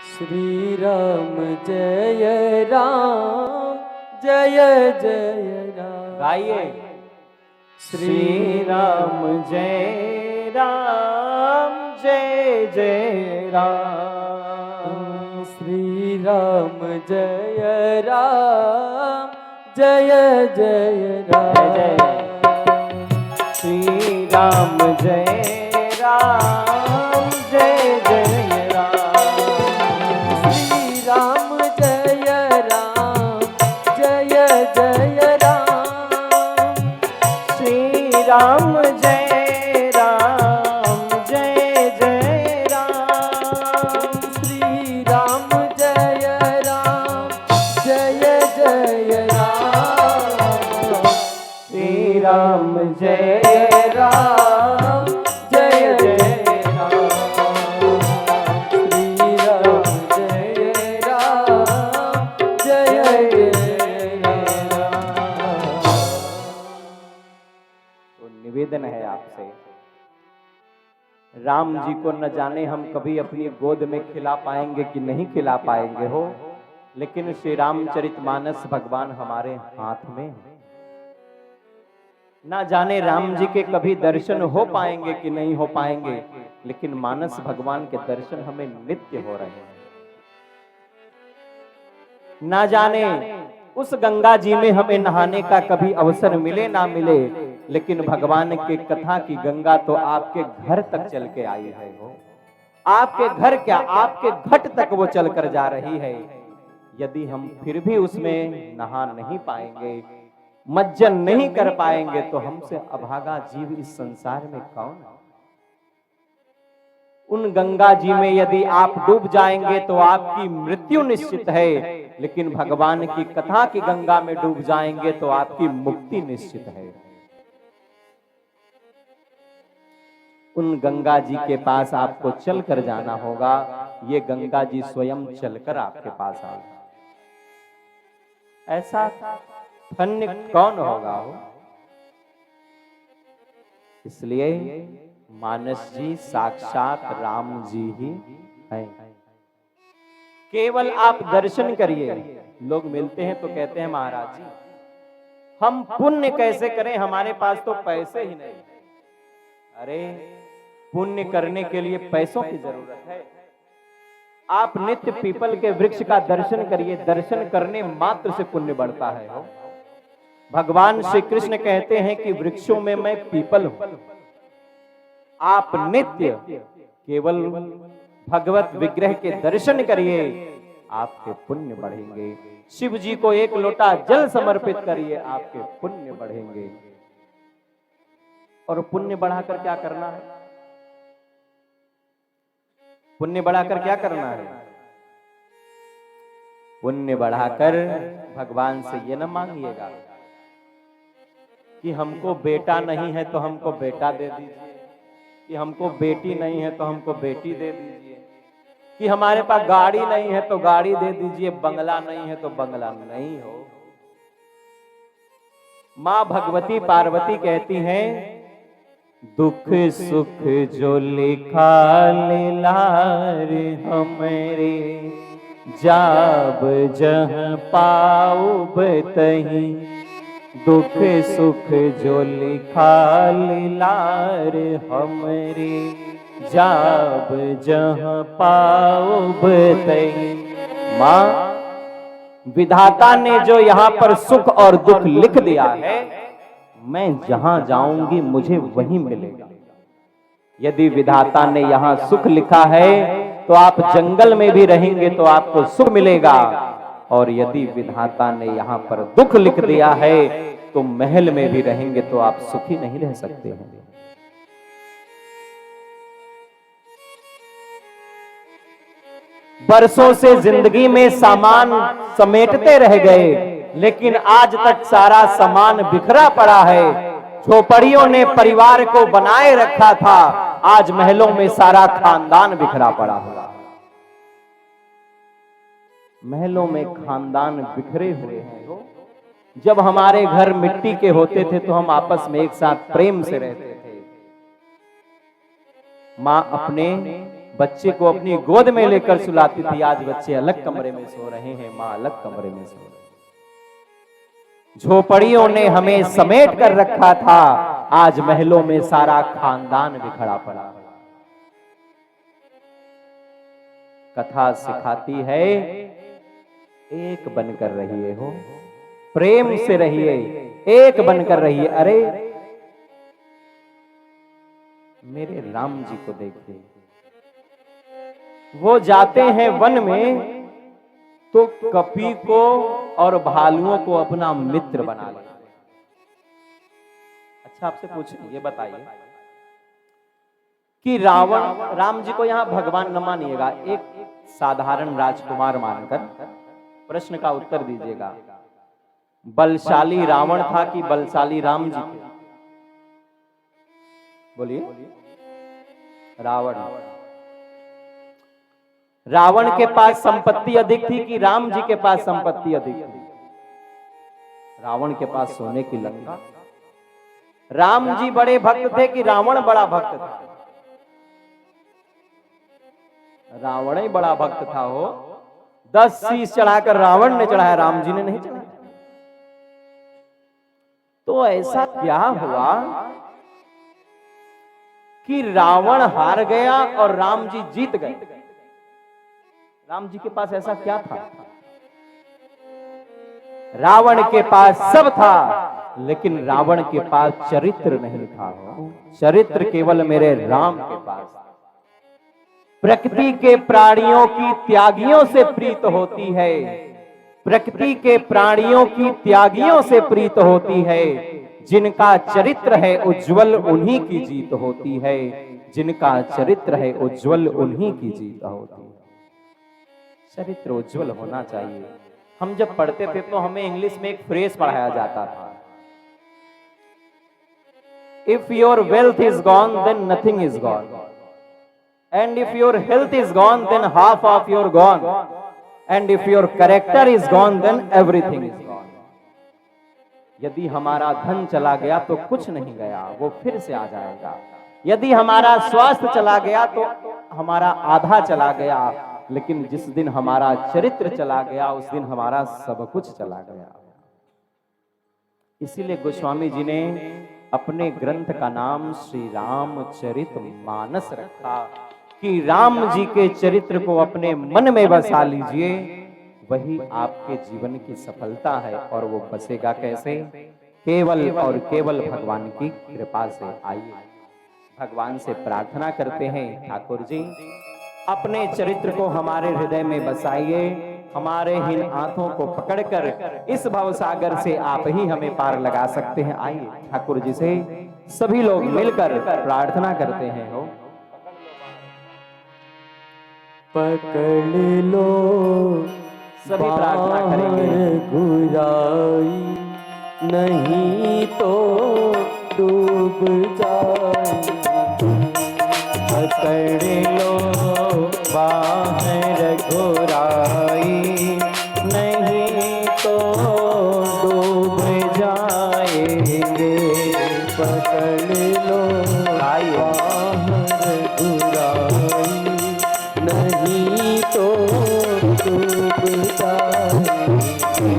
श्री राम जय राम जय जय राम। गाइए। श्री राम जय राम जय जय राम, श्री राम जय राम जय जय राम, श्री राम जय राम जय जय राम, श्री राम जय राम जय जय राम, श्री राम जय राम जय जय राम, श्री राम जय राम जय जय राम, श्री राम जय राम जय जय राम, श्री राम जय राम जय जय राम। तो निवेदन है आपसे, राम जी को न जाने हम कभी अपनी गोद में खिला पाएंगे कि नहीं खिला पाएंगे हो, लेकिन श्री रामचरितमानस भगवान हमारे हाथ में है। ना जाने राम जी के कभी दर्शन हो पाएंगे कि नहीं हो पाएंगे, लेकिन मानस भगवान के दर्शन हमें नित्य हो रहे हैं। ना जाने उस गंगा जी में हमें नहाने का कभी अवसर मिले ना मिले, लेकिन भगवान के कथा की गंगा तो आपके घर तक चल के आई है। वो आपके घर क्या, आपके घट तक वो चल कर जा रही है। यदि हम फिर भी उसमें नहा नहीं पाएंगे, मज्जन नहीं कर पाएंगे, तो हमसे अभागा जीव इस संसार में कौन है। उन गंगा जी में यदि आप डूब जाएंगे तो आपकी मृत्यु निश्चित है, लेकिन भगवान की कथा की गंगा में डूब जाएंगे तो आपकी मुक्ति निश्चित है। उन गंगा जी के पास आपको चलकर जाना होगा। ये गंगा जी स्वयं चलकर आपके पास आएगी। ऐसा धन्य कौन होगा हो। इसलिए मानस जी साक्षात राम जी ही हैं। केवल आप दर्शन करिए। लोग मिलते हैं तो कहते हैं महाराज जी हम पुण्य कैसे करें, हमारे पास तो पैसे ही नहीं। अरे पुण्य करने के लिए पैसों की जरूरत है। आप नित्य पीपल के वृक्ष का दर्शन करिए, दर्शन करने मात्र से पुण्य बढ़ता है। भगवान श्री कृष्ण कहते हैं कि वृक्षों में मैं पीपल हूं। आप नित्य केवल भगवत विग्रह के दर्शन करिए, आपके पुण्य बढ़ेंगे। शिव जी को एक लोटा जल समर्पित करिए, आपके पुण्य बढ़ेंगे। और पुण्य बढ़ाकर क्या करना है? पुण्य बढ़ाकर क्या करना है? पुण्य बढ़ाकर भगवान से ये न मांगिएगा कि हमको बेटा नहीं है तो हमको बेटा दे दीजिए, कि हमको बेटी नहीं है तो हमको बेटी दे दीजिए, कि हमारे पास गाड़ी नहीं है तो गाड़ी दे दीजिए, बंगला नहीं है तो बंगला नहीं हो। मां भगवती पार्वती कहती हैं दुख सुख जो लिखा लीलार हमरे, जाब जह पाऊब तहीं। दुख सुख जो लिखा लीलार हमरे, जाब जह पाऊब तहीं। मां विधाता ने जो यहाँ पर सुख और दुख लिख दिया है, मैं जहां जाऊंगी मुझे वहीं मिलेगा। यदि विधाता ने यहाँ सुख लिखा है तो आप जंगल में भी रहेंगे तो आपको सुख मिलेगा, और यदि विधाता ने यहाँ पर दुख लिख दिया है तो महल में भी रहेंगे तो आप सुखी नहीं रह सकते हैं। बरसों से जिंदगी में सामान समेटते रह गए, लेकिन आज तक सारा सामान बिखरा पड़ा है। झोपड़ियों ने परिवार को बनाए रखा था, आज महलों में सारा खानदान बिखरा पड़ा हुआ। महलों में खानदान बिखरे हुए हैं। जब हमारे घर मिट्टी के होते थे तो हम आपस में एक साथ प्रेम से रहते थे। मां अपने बच्चे को अपनी गोद में लेकर सुलाती थी। आज बच्चे अलग कमरे में सो रहे हैं, मां अलग कमरे में सो रही। झोपड़ियों ने हमें समेट कर रखा था, आज महलों में सारा खानदान बिखरा पड़ा। कथा सिखाती है एक बनकर रहिए हो, प्रेम से रहिए, एक बनकर रहिए। अरे मेरे राम जी को देखिए, वो जाते हैं वन में तो कपी को और भालुओं को अपना मित्र बना लेते। अच्छा आपसे पूछिए, ये बताइए कि रावण, राम जी को यहां भगवान न मानिएगा, एक साधारण राजकुमार मानकर प्रश्न का उत्तर दीजिएगा। बलशाली रावण था कि बलशाली राम जी थे? बोलिए। रावण। रावण के पास संपत्ति अधिक थी कि राम जी के पास संपत्ति अधिक थी? रावण के पास सोने की लंका। राम जी बड़े भक्त थे कि रावण बड़ा भक्त था? रावण ही बड़ा भक्त था। हो 10 शीश चढ़ाकर रावण ने चढ़ाया, राम जी ने नहीं चढ़ाया। तो ऐसा क्या हुआ कि रावण हार गया और राम जी जीत गए? राम जी के पास ऐसा क्या था? रावण के पास सब था, लेकिन रावण के पास चरित्र नहीं था। चरित्र केवल मेरे राम के पास। प्रकृति के प्राणियों की त्यागियों से प्रीत होती है, प्रकृति के प्राणियों की त्यागियों से प्रीत होती है। जिनका चरित्र है उज्जवल उन्हीं की जीत होती है, जिनका चरित्र है उज्जवल उन्हीं की जीत होती है। चरित्र उज्जवल होना चाहिए। हम जब पढ़ते थे तो हमें इंग्लिश में एक फ्रेज पढ़ाया जाता था, if your wealth is gone then nothing is gone, and if your health is gone then half of your gone, and if your character is gone then everything is gone. यदि हमारा धन चला गया तो कुछ नहीं गया, वो फिर से आ जाएगा। यदि हमारा स्वास्थ्य चला गया तो हमारा आधा चला गया, लेकिन जिस दिन हमारा चरित्र चला गया उस दिन हमारा सब कुछ चला गया। इसीलिए गोस्वामी जी ने अपने ग्रंथ का नाम श्री रामचरितमानस रखा कि राम जी के चरित्र को अपने मन में बसा लीजिए, वही आपके जीवन की सफलता है। और वो बसेगा कैसे? केवल और केवल भगवान की कृपा से। आइए भगवान से प्रार्थना करते हैं, ठाकुर जी अपने चरित्र को हमारे हृदय में बसाइए, हमारे इन हाथों को पकड़कर इस भवसागर से आप ही हमें पार लगा सकते हैं। आइए ठाकुर जी से सभी लोग मिलकर प्रार्थना करते हैं। हो पकड़ लो सभी प्रार्थना करेंगे। गुराई नहीं तो डूब जाए, पकड़ लो बाहर घोराई नहीं तो डूब जाएंगे। पकड़ लो बाहर गुराई नहीं तो डूब जाएंगे।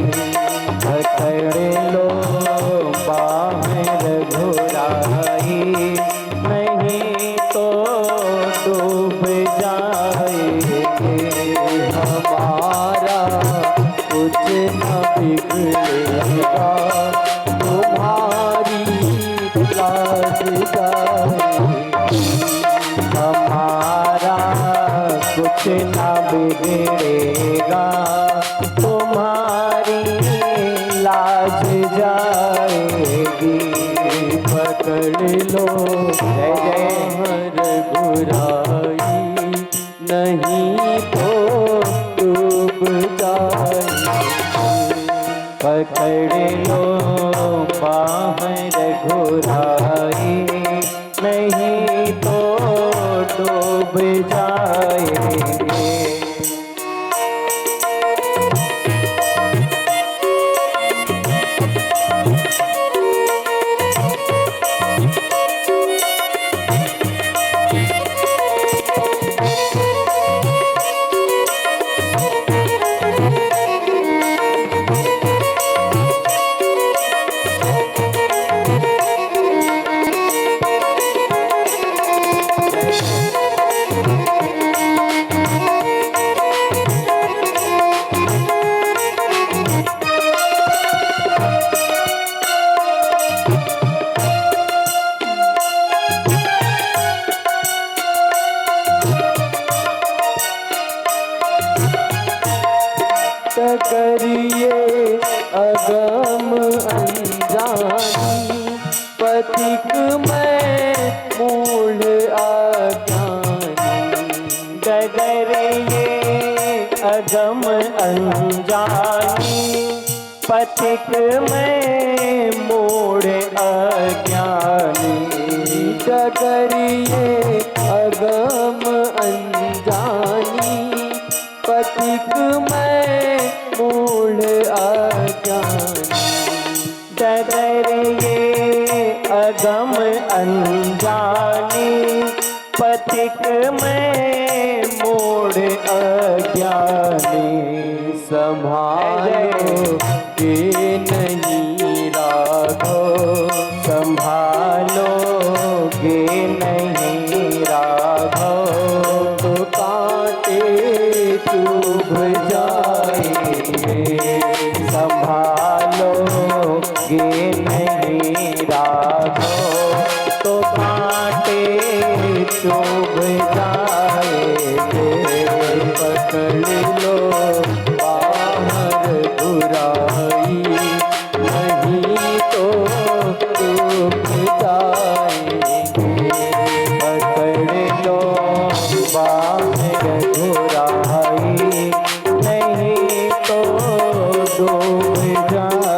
पकड़ लो बाहर घोराई नहीं तो डूब जाएंगे। हमारा कुछ न बिगड़ेगा, तुम्हारी लाज जाएगी। हमारा कुछ न बिगड़ेगा, तुम्हारी लाज जाएगी। पकड़ लो जय जय हर बुराई नहीं तो डूब जाएगी। पकड़ लो बाहर घोराई नहीं तो डूब जाएंगे। करिए अगम अनजानी, पथिक में मूढ़ अज्ञानी। डगरिए अगम अनजानी, पथिक में मोड़ अज्ञानी। डगरिए अगम अनजानी, पथिक में मूढ़ अज्ञानी। डगरिए अगम अनजानी, पथिक में मोड़ अज्ञानी। संभालो के नहीं राघो, संभालो गे नहीं राघो, तो कांटे चुभ जाएंगे। संभालो नहीं राघो तो कांटे चुभ जाएंगे। पकड़ लो बाहर बुराई, नहीं तो डूब जाएंगे। पकड़ लो बाहर बुराई, नहीं तो डूब जाएंगे।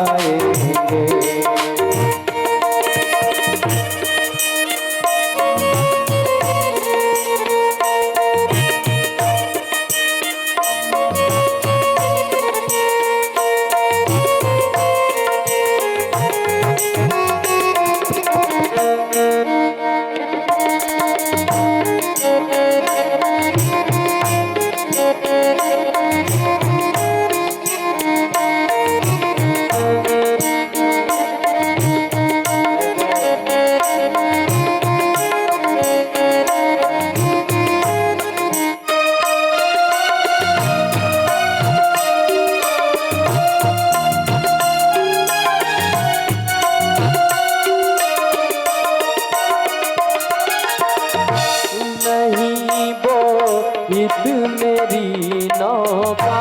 नहीं बोहित मेरी नौका,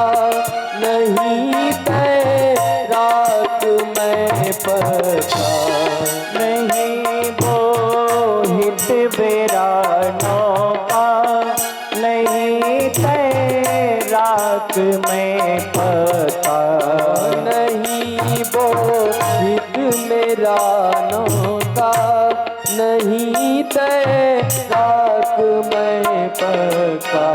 नहीं तैराक मैं पका। नहीं बोहित बेरा नौका, नहीं तैराक मैं पका। नहीं बोहित मेरा नौका, नहीं तैराक मैं पका।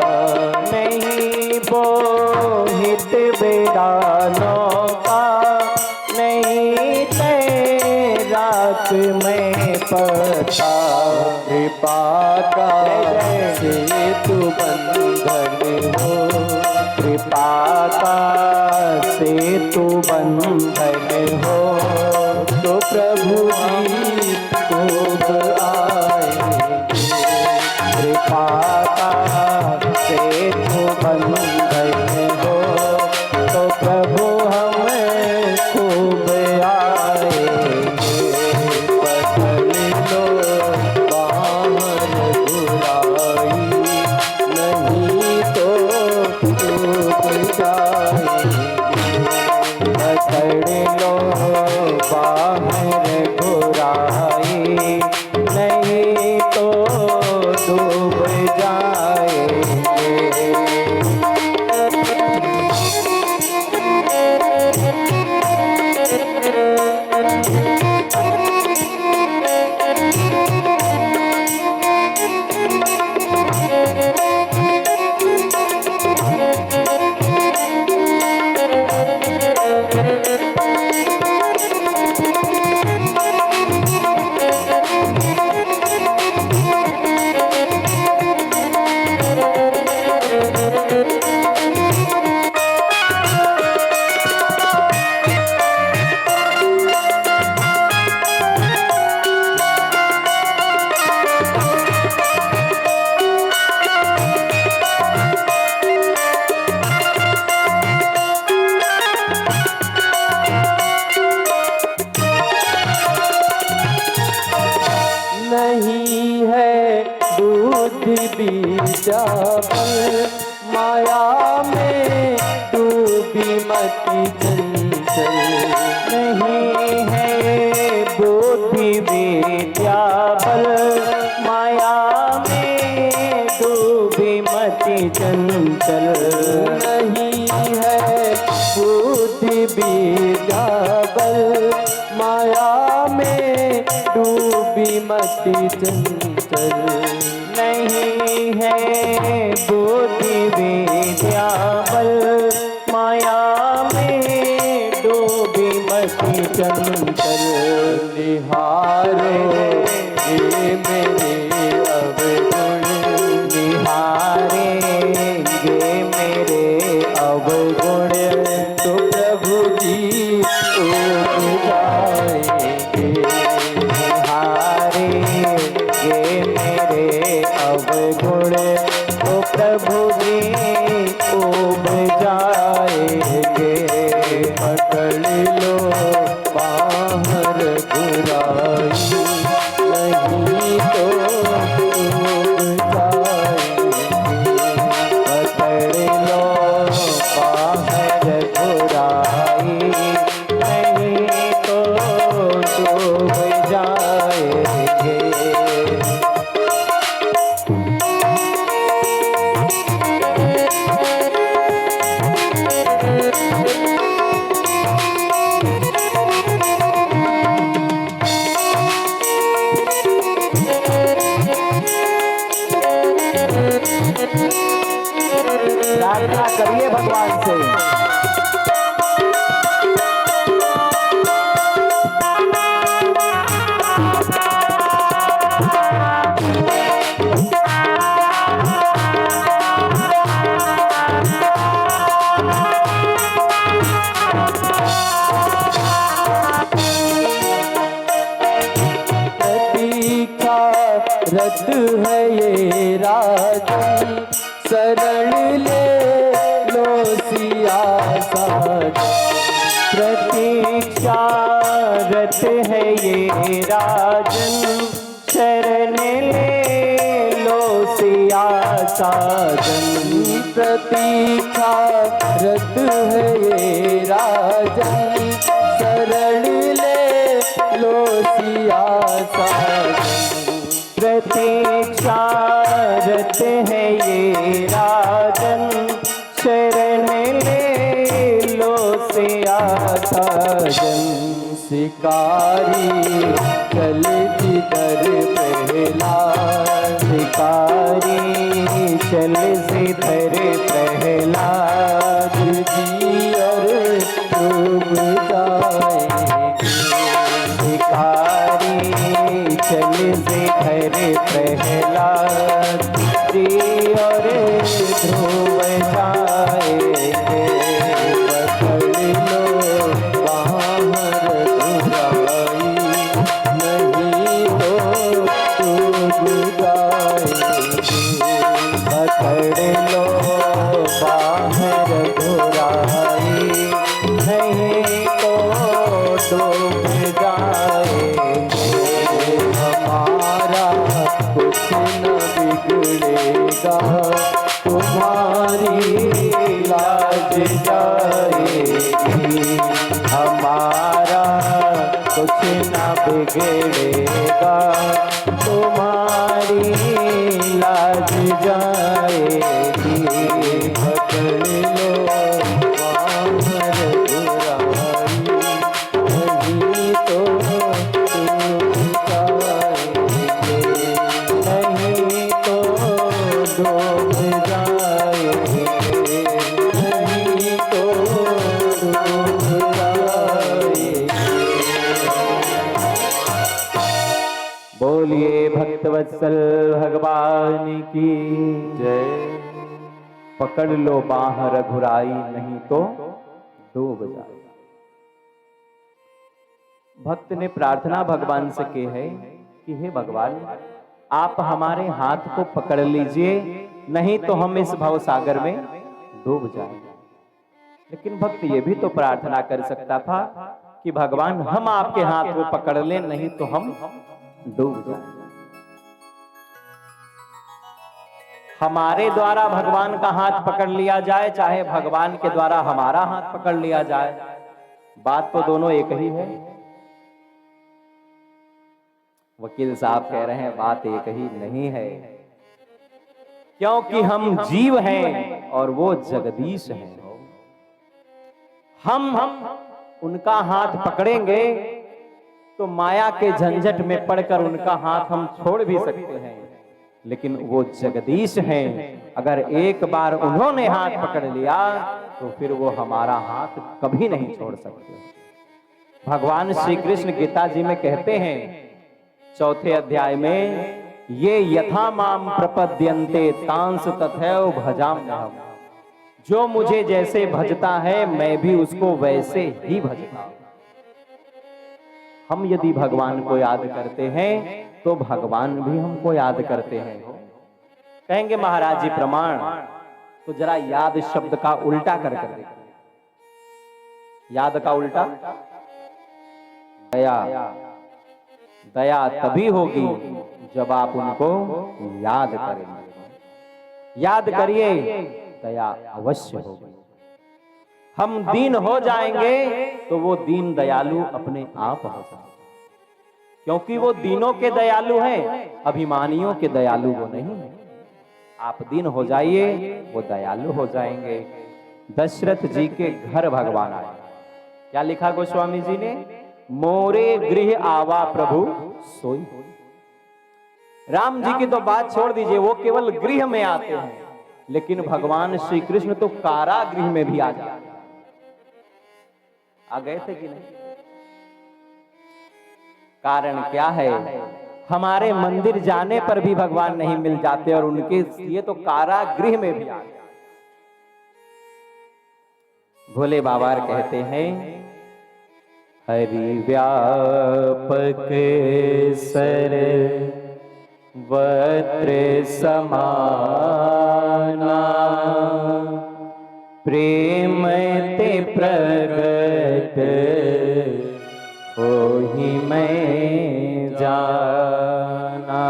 नहीं बोहित बेरा नौका, नहीं तैराक मैं पका। कृपा का सेतु बंधन हो, कृपा का सेतु बंधन हो, तो प्रभु जी खूब आएंगे। कृपा का सेतु बंधन हो, तो प्रभु हमें खूब आएंगे। पकड़ लो बाहर बुराई, नहीं तो डूब जाएंगे। पकड़ लो बाहर बुराई, नहीं तो डूब जाएंगे। नहीं है बुद्धि बीजापन, माया में डूबी मति चंचल। नहीं है बुद्धि विद्या बल, माया में डूबी मति चंचल। नहीं है बुद्धि बीजा बल, माया में डूबी मति चंचल। नहीं है बुद्धि विद्या बल, माया में डूबी मति चंचल। निहारो ये मेरे अवगुण, निहारेंगे मेरे अवगुण, तो प्रभु जी उब जाएंगे। निहारेंगे मेरे अवगुण, तो प्रभु जी उब जाएंगे। पकड़ लो बाहर रत है ये राजन, शरण ले लो सिया साजन। प्रतीक्षा रत है ये राजन, शरण ले लो सिया साजन। प्रतीक्षा रत है ये राजन, शरण ले लो सिया साजन। प्रतीक्षा रत है ये राजन, शरण ले लो सिया साजन। शिकारी चल जिधर पहला, शिकारी चल जिधर प्रहलाद जी और डूब जाएंगे। शिकारी चल जिधर प्रहलाद जी और ध्रुव जाएंगे। पकड़ लो बाहर बुराई, नहीं तो डूब जाएंगे। पकड़ लो बाहर बुराई, नहीं तो डूब जाएंगे। हमारा कुछ न बिगड़ेगा, तुम्हारी लाज जाएगी। हमारा कुछ न बिगड़ेगा, तुम्हारी लाज जाएगी। पकड़ लो बाहर बुराई, नहीं तो डूब जाएंगे। नहीं तो डूब जाएंगे। नहीं तो डूब जाएंगे। बोलिए भक्तवत्सल भगवान की जय। पकड़ लो बाह रघुराई, नहीं तो डूब जाए। भक्त ने प्रार्थना भगवान से की है कि हे भगवान, आप हमारे हाथ को पकड़ लीजिए, नहीं तो हम इस भव सागर में डूब जाएंगे। लेकिन भक्त ये भी तो प्रार्थना कर सकता था कि भगवान हम आपके हाथ को पकड़ लें, नहीं तो हम डूब जाएंगे। हमारे द्वारा भगवान का हाथ पकड़ लिया जाए, चाहे भगवान के द्वारा हमारा हाथ पकड़ लिया जाए, बात तो दोनों एक ही है। वकील साहब कह रहे हैं बात एक ही नहीं है, क्योंकि हम जीव हैं और वो जगदीश हैं। हम उनका हाथ पकड़ेंगे तो माया के झंझट में पड़कर उनका हाथ हम छोड़ भी सकते हैं, लेकिन वो जगदीश हैं। अगर एक बार उन्होंने हाथ पकड़ लिया तो फिर वो हमारा हाथ कभी नहीं छोड़ सकते। भगवान श्री कृष्ण गीता जी में कहते हैं 4थे अध्याय में, ये यथा माम प्रपद्यन्ते तांस तथैव भजाम्यहम्। जो मुझे जैसे भजता है मैं भी उसको वैसे ही भजता हूं। हम यदि भगवान को याद करते हैं तो भगवान भी हमको याद करते हैं। कहेंगे महाराज जी प्रमाण, तो जरा याद शब्द का उल्टा कर देखिए। याद का उल्टा दया। दया तभी होगी जब आप उनको याद करेंगे। याद करिए, दया अवश्य होगी। हम दीन हो जाएंगे तो वो दीन दयालु अपने आप हो जाएंगे, क्योंकि वो दीनों के दयालु हैं, अभिमानियों के दयालु वो नहीं है। आप दीन हो जाइए, वो दयालु हो जाएंगे। दशरथ जी के घर भगवान आए। क्या लिखा गोस्वामी जी ने? मोरे गृह आवा प्रभु सोई। राम जी की तो बात छोड़ दीजिए, वो केवल गृह में आते हैं, लेकिन भगवान श्री कृष्ण तो कारागृह में भी आ जाते हैं। आ गए थे कि नहीं? कारण क्या है? हमारे मंदिर जाने पर भी भगवान नहीं मिल जाते और उनके ये तो कारागृह में भी आ गए। भोले बाबा कहते हैं, हरि व्यापक सर वत्र समाना प्रेम ते प्रगट होहि मैं जाना।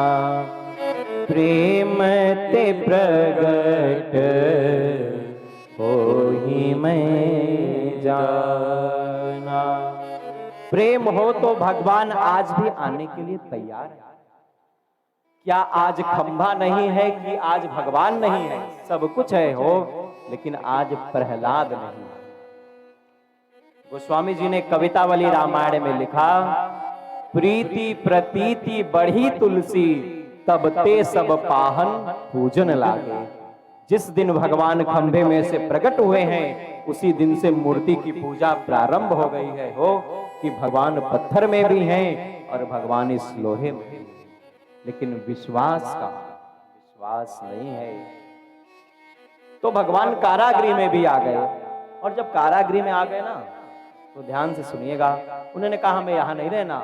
प्रेम ते प्रगट होहि मैं जाना। प्रेम हो तो भगवान आज भी आने के लिए तैयार है। क्या आज खंभा नहीं है कि आज भगवान नहीं है? सब कुछ है हो, लेकिन आज प्रहलाद नहीं है। गोस्वामी जी ने कवितावली रामायण में लिखा, प्रीति प्रतीति बढ़ी तुलसी तब ते सब पाहन पूजन लागे। जिस दिन भगवान खंभे में से प्रकट हुए हैं, उसी दिन से मूर्ति की पूजा प्रारंभ हो गई है हो, कि भगवान पत्थर में भी हैं और भगवान इस लोहे में भी। लेकिन विश्वास नहीं है। तो भगवान कारागृह में भी आ गए, और जब कारागृह में आ गए ना, तो ध्यान से सुनिएगा, उन्होंने कहा हमें यहां नहीं रहना,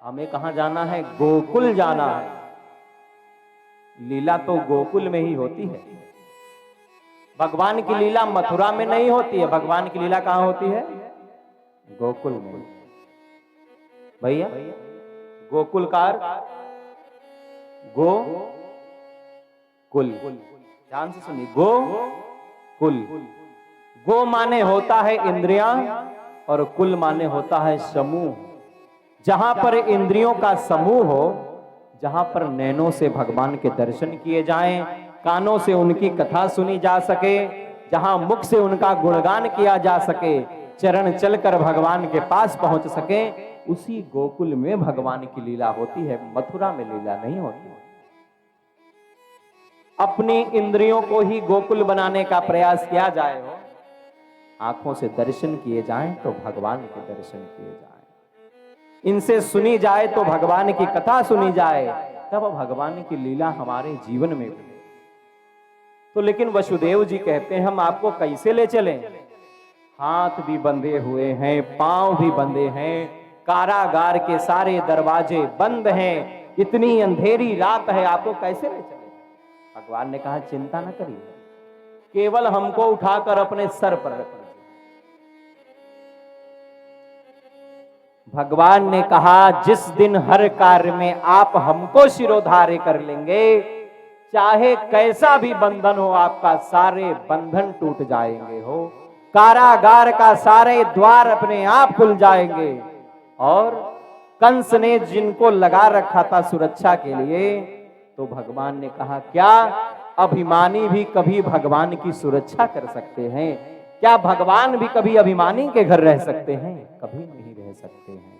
हमें कहां जाना है? गोकुल जाना है। लीला तो गोकुल में ही होती है। भगवान की लीला मथुरा में नहीं होती है, भगवान की लीला कहां होती है? गोकुल में। भैया गोकुलकार गो कुल, ध्यान से सुनिए, गो कुल। गो माने होता है इंद्रियां और कुल माने होता है समूह। जहां पर इंद्रियों का समूह हो, जहां पर नैनों से भगवान के दर्शन किए जाएं, कानों से उनकी कथा सुनी जा सके, जहां मुख से उनका गुणगान किया जा सके, चरण चलकर भगवान के पास पहुंच सके, उसी गोकुल में भगवान की लीला होती है। मथुरा में लीला नहीं होती। अपनी इंद्रियों को ही गोकुल बनाने का प्रयास किया जाए हो, आंखों से दर्शन किए जाएं तो भगवान के दर्शन किए जाएं, इनसे सुनी जाए तो भगवान की कथा सुनी जाए, तब भगवान की लीला हमारे जीवन में भी। तो लेकिन वसुदेव जी कहते हैं हम आपको कैसे ले चलें? हाथ भी बंधे हुए हैं, पांव भी बंधे हैं, कारागार के सारे दरवाजे बंद हैं, इतनी अंधेरी रात है, आपको कैसे ले चलें? भगवान ने कहा चिंता न करिए, केवल हमको उठाकर अपने सर पर रख लीजिए। भगवान ने कहा जिस दिन हर कार्य में आप हमको शिरोधार्य कर लेंगे, चाहे कैसा भी बंधन हो आपका, सारे बंधन टूट जाएंगे हो, कारागार का सारे द्वार अपने आप खुल जाएंगे। और कंस ने जिनको लगा रखा था सुरक्षा के लिए, तो भगवान ने कहा क्या अभिमानी भी कभी भगवान की सुरक्षा कर सकते हैं? क्या भगवान भी कभी अभिमानी के घर रह सकते हैं? कभी नहीं रह सकते हैं।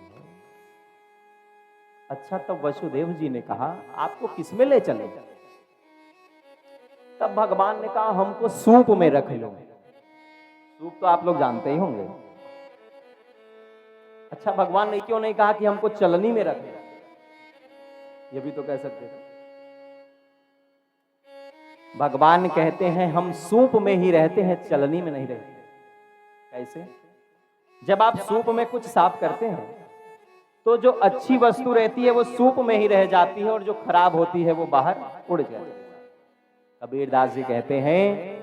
अच्छा, तब वसुदेव जी ने कहा आपको किसमें ले चले? तब भगवान ने कहा हमको सूप में रख लो। सूप तो आप लोग जानते ही होंगे। अच्छा, भगवान ने क्यों नहीं कहा कि हमको चलनी में रख लो? ये भी तो कह सकते थे। भगवान कहते हैं हम सूप में ही रहते हैं, चलनी में नहीं रहते। कैसे? जब आप सूप में कुछ साफ करते हैं तो जो अच्छी वस्तु रहती है वो सूप में ही रह जाती है, और जो खराब होती है वो बाहर उड़ जाती है। कबीरदास जी कहते हैं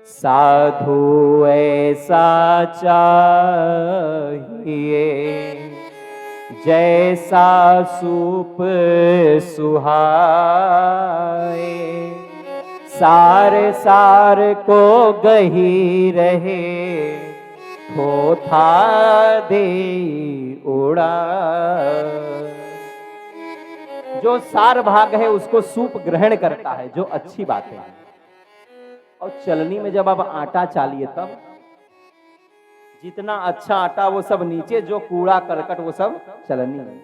साधु ऐसा चाहिए जैसा सूप सुहाए, सार सार को गही रहे, थोथा दे उड़ा। जो सार भाग है उसको सूप ग्रहण करता है, जो अच्छी बात है। और चलनी में जब आप आटा चालिए, तब जितना अच्छा आटा वो सब नीचे, जो कूड़ा करकट वो सब चलनी में।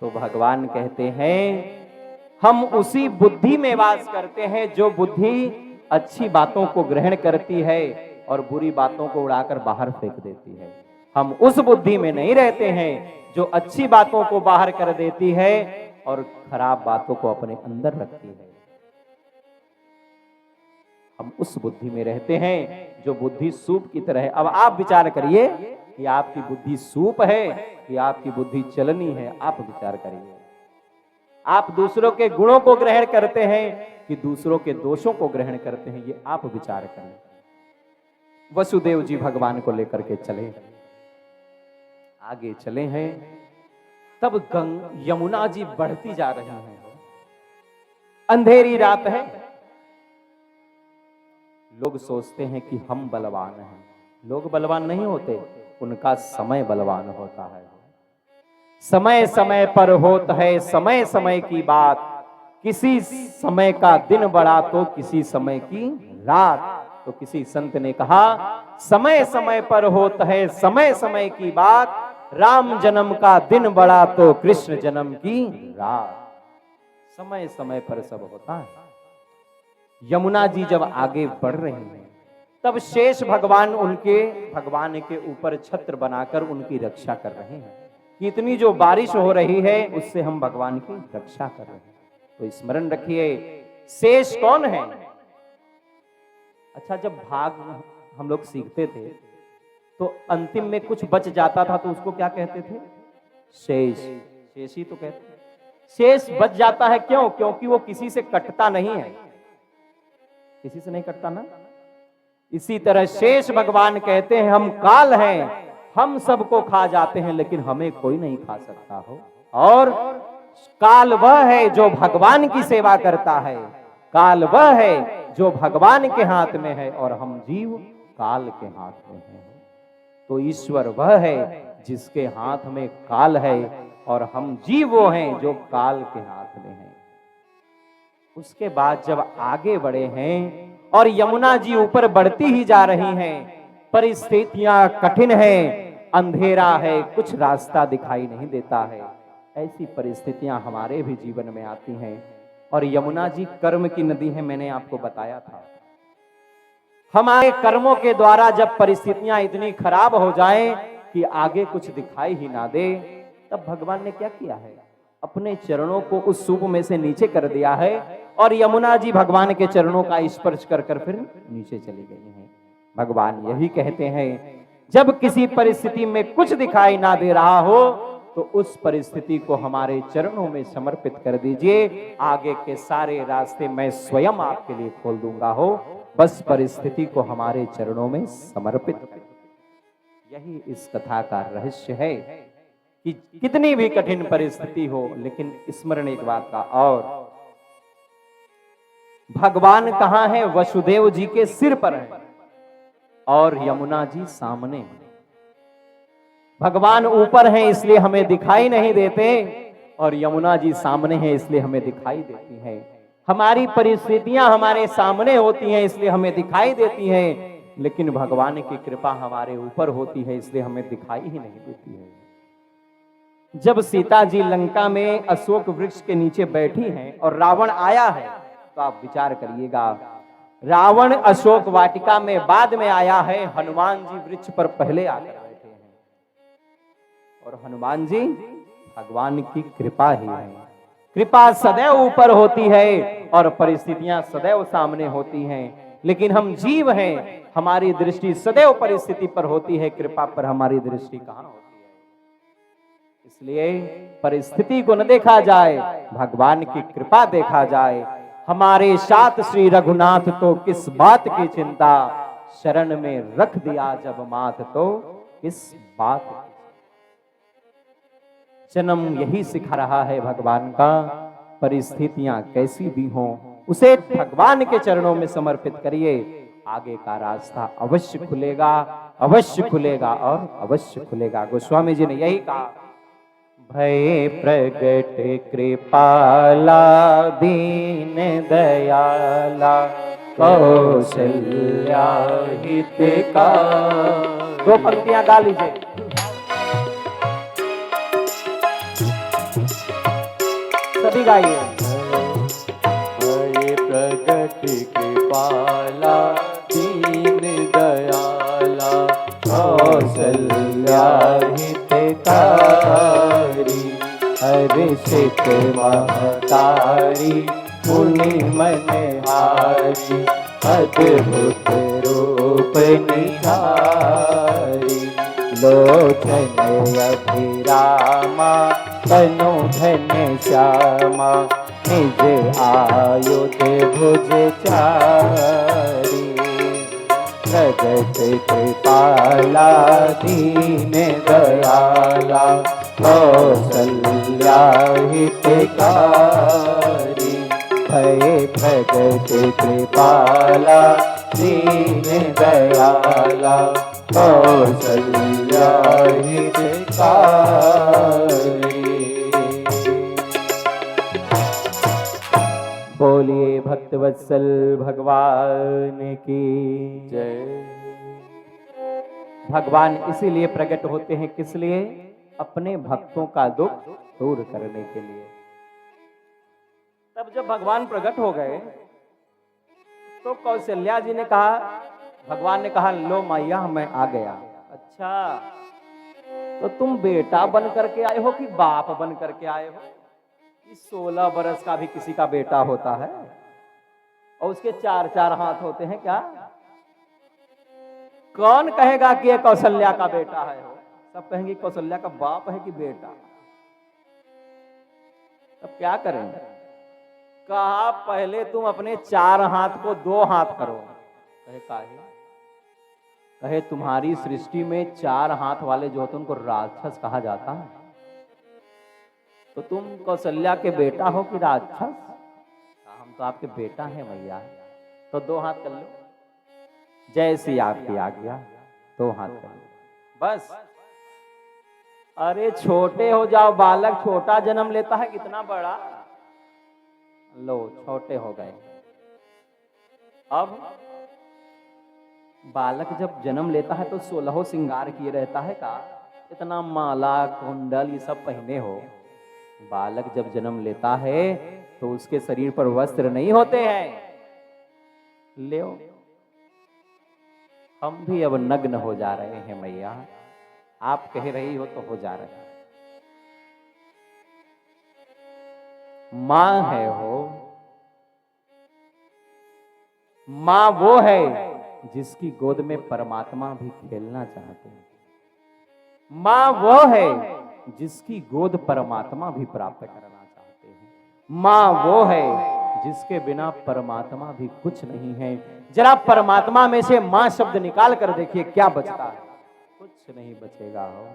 तो भगवान कहते हैं हम उसी बुद्धि में वास करते हैं जो बुद्धि अच्छी बातों को ग्रहण करती है और बुरी बातों को उड़ाकर बाहर फेंक देती है। हम उस बुद्धि में नहीं रहते हैं जो अच्छी बातों को बाहर कर देती है और खराब बातों को अपने अंदर रखती है। हम उस बुद्धि में रहते हैं जो बुद्धि सूप की तरह है। अब आप विचार करिए कि आपकी बुद्धि सूप है कि आपकी बुद्धि चलनी है। आप विचार करिए। आप दूसरों के गुणों को ग्रहण करते हैं कि दूसरों के दोषों को ग्रहण करते हैं, ये आप विचार करें। वसुदेव जी भगवान को लेकर के चले, आगे चले हैं, तब यमुना जी बढ़ती जा रही हैं। अंधेरी रात है, लोग सोचते हैं कि हम बलवान हैं। लोग बलवान नहीं होते, उनका समय बलवान होता है। समय समय पर होता है समय समय की बात, किसी समय का दिन बड़ा तो किसी समय की रात। तो किसी संत ने कहा, समय समय पर होता है समय समय की बात, राम जन्म का दिन बड़ा तो कृष्ण जन्म की रात। समय समय पर सब होता है। यमुना जी जब आगे बढ़ रही हैं, तब शेष भगवान भगवान के ऊपर छत्र बनाकर उनकी रक्षा कर रहे हैं कि इतनी जो बारिश हो रही है उससे हम भगवान की रक्षा कर रहे हैं। तो स्मरण रखिए, शेष कौन है? अच्छा, जब भाग हम लोग सीखते थे तो अंतिम में कुछ बच जाता था तो उसको क्या कहते थे? शेष। शेष ही तो कहते थे। शेष बच जाता है क्यों? क्योंकि वो किसी से कटता नहीं है। किसी से नहीं कटता ना। इसी तरह शेष भगवान कहते हैं, हम काल हैं, हम सबको खा जाते हैं लेकिन हमें कोई नहीं खा सकता हो। और काल वह है जो भगवान की सेवा करता है, काल वह है जो भगवान के हाथ में है, और हम जीव काल के हाथ में हैं। तो ईश्वर वह है जिसके हाथ में काल है, और हम जीव वो हैं जो काल के हाथ में हैं। उसके बाद जब आगे बढ़े हैं और यमुना जी ऊपर बढ़ती ही जा रही हैं, परिस्थितियां कठिन हैं, अंधेरा है, कुछ रास्ता दिखाई नहीं देता है। ऐसी परिस्थितियां हमारे भी जीवन में आती हैं, और यमुना जी कर्म की नदी है, मैंने आपको बताया था। हमारे कर्मों के द्वारा जब परिस्थितियां इतनी खराब हो जाएं कि आगे कुछ दिखाई ही ना दे, तब भगवान ने क्या किया है? अपने चरणों को उस सूप में से नीचे कर दिया है, और यमुना जी भगवान के चरणों का स्पर्श कर कर फिर नीचे चली गई हैं। भगवान यही कहते हैं, जब किसी परिस्थिति में कुछ दिखाई ना दे रहा हो तो उस परिस्थिति को हमारे चरणों में समर्पित कर दीजिए। आगे के सारे रास्ते मैं स्वयं आपके लिए खोल दूंगा हो, बस परिस्थिति को हमारे चरणों में समर्पित कर। यही इस कथा का रहस्य है कि कितनी भी कठिन परिस्थिति हो, लेकिन स्मरण एक बात का, और भगवान कहां है? वसुदेव जी के सिर पर है और यमुना जी सामने है। भगवान ऊपर हैं इसलिए हमें दिखाई नहीं देते, और यमुना जी सामने हैं इसलिए हमें दिखाई देती हैं। हमारी परिस्थितियां हमारे सामने होती हैं इसलिए हमें दिखाई देती हैं, लेकिन भगवान की कृपा हमारे ऊपर होती है इसलिए हमें दिखाई ही नहीं देती है। जब सीता जी लंका में अशोक वृक्ष के नीचे बैठी हैं और रावण आया है, तो आप विचार करिएगा, रावण अशोक वाटिका में बाद में आया है, हनुमान जी वृक्ष पर पहले आकर बैठे हैं। और हनुमान जी भगवान की कृपा ही है। कृपा सदैव ऊपर होती है और परिस्थितियां सदैव सामने होती हैं, लेकिन हम जीव हैं, हमारी दृष्टि सदैव परिस्थिति पर होती है, कृपा पर हमारी दृष्टि कहां होती है। इसलिए परिस्थिति को न देखा जाए, भगवान की कृपा देखा जाए। हमारे साथ श्री रघुनाथ तो किस बात की चिंता, शरण में रख दिया जब माथ तो किस बात की। जन्म यही सिखा रहा है भगवान का, परिस्थितियां कैसी भी हों उसे भगवान के चरणों में समर्पित करिए, आगे का रास्ता अवश्य खुलेगा, अवश्य खुलेगा और अवश्य खुलेगा। गोस्वामी जी ने यही कहा, भय प्रगट कृपाला दीन दयाला कौशल्या हितकारी। दो पंक्तियां गा लीजिए। सभी गाइए। भय प्रगट कृपाला दीन दयाला कौशल्या हितकारी, हर्षित महतारी मुनि मनहारी, अद्भुत रूप निहारी। लोचन अभिरामा तनु धन श्यामा निज आयुध भुज चारी प्रगट कृपाला दीन दयाला कौसल्या हितकारी भय प्रगट कृपाला दीन दयाला कौसल्या हितकारी। बोलिए भक्तवत्सल भगवान की जय। भगवान इसीलिए प्रकट होते हैं, किस लिए? अपने भक्तों का दुख दूर करने के लिए। तब जब भगवान प्रकट हो गए तो कौशल्या जी ने कहा, भगवान ने कहा, लो मैया मैं आ गया। अच्छा, तो तुम बेटा बन करके आए हो कि बाप बन करके आए हो? 16 बरस का भी किसी का बेटा होता है और उसके 4-4 हाथ होते हैं क्या? कौन कहेगा कि ये कौशल्या का बेटा है? सब कहेंगे कौशल्या का बाप है कि बेटा। तब क्या करेंगे? कहा पहले तुम अपने 4 हाथ को 2 हाथ करो। कहे काहे? कहे तुम्हारी सृष्टि में 4 हाथ वाले जो होते हैं उनको राक्षस कहा जाता है, तो तुम कौशल्या के बेटा हो कि राक्षस? हम तो आपके बेटा हैं मैया। तो 2 हाथ कर लो, जैसी आपकी आज्ञा 2 हाथ कर लो बस। अरे छोटे हो जाओ, बालक छोटा जन्म लेता है, कितना बड़ा। लो छोटे हो गए। अब बालक जब जन्म लेता है तो 16 श्रृंगार किए रहता है का? इतना माला कुंडल ये सब पहने हो। बालक जब जन्म लेता है तो उसके शरीर पर वस्त्र नहीं होते हैं। ले हम भी अब नग्न हो जा रहे हैं मैया, आप कह रही हो तो हो जा रहे हैं। मां है हो, मां वो है जिसकी गोद में परमात्मा भी खेलना चाहते हैं। मां वो है जिसकी गोद परमात्मा भी प्राप्त करना चाहते हैं। मां वो है जिसके बिना परमात्मा भी कुछ नहीं है। जरा परमात्मा में से मां शब्द निकाल कर देखिए क्या बचता है? कुछ नहीं बचेगा हो।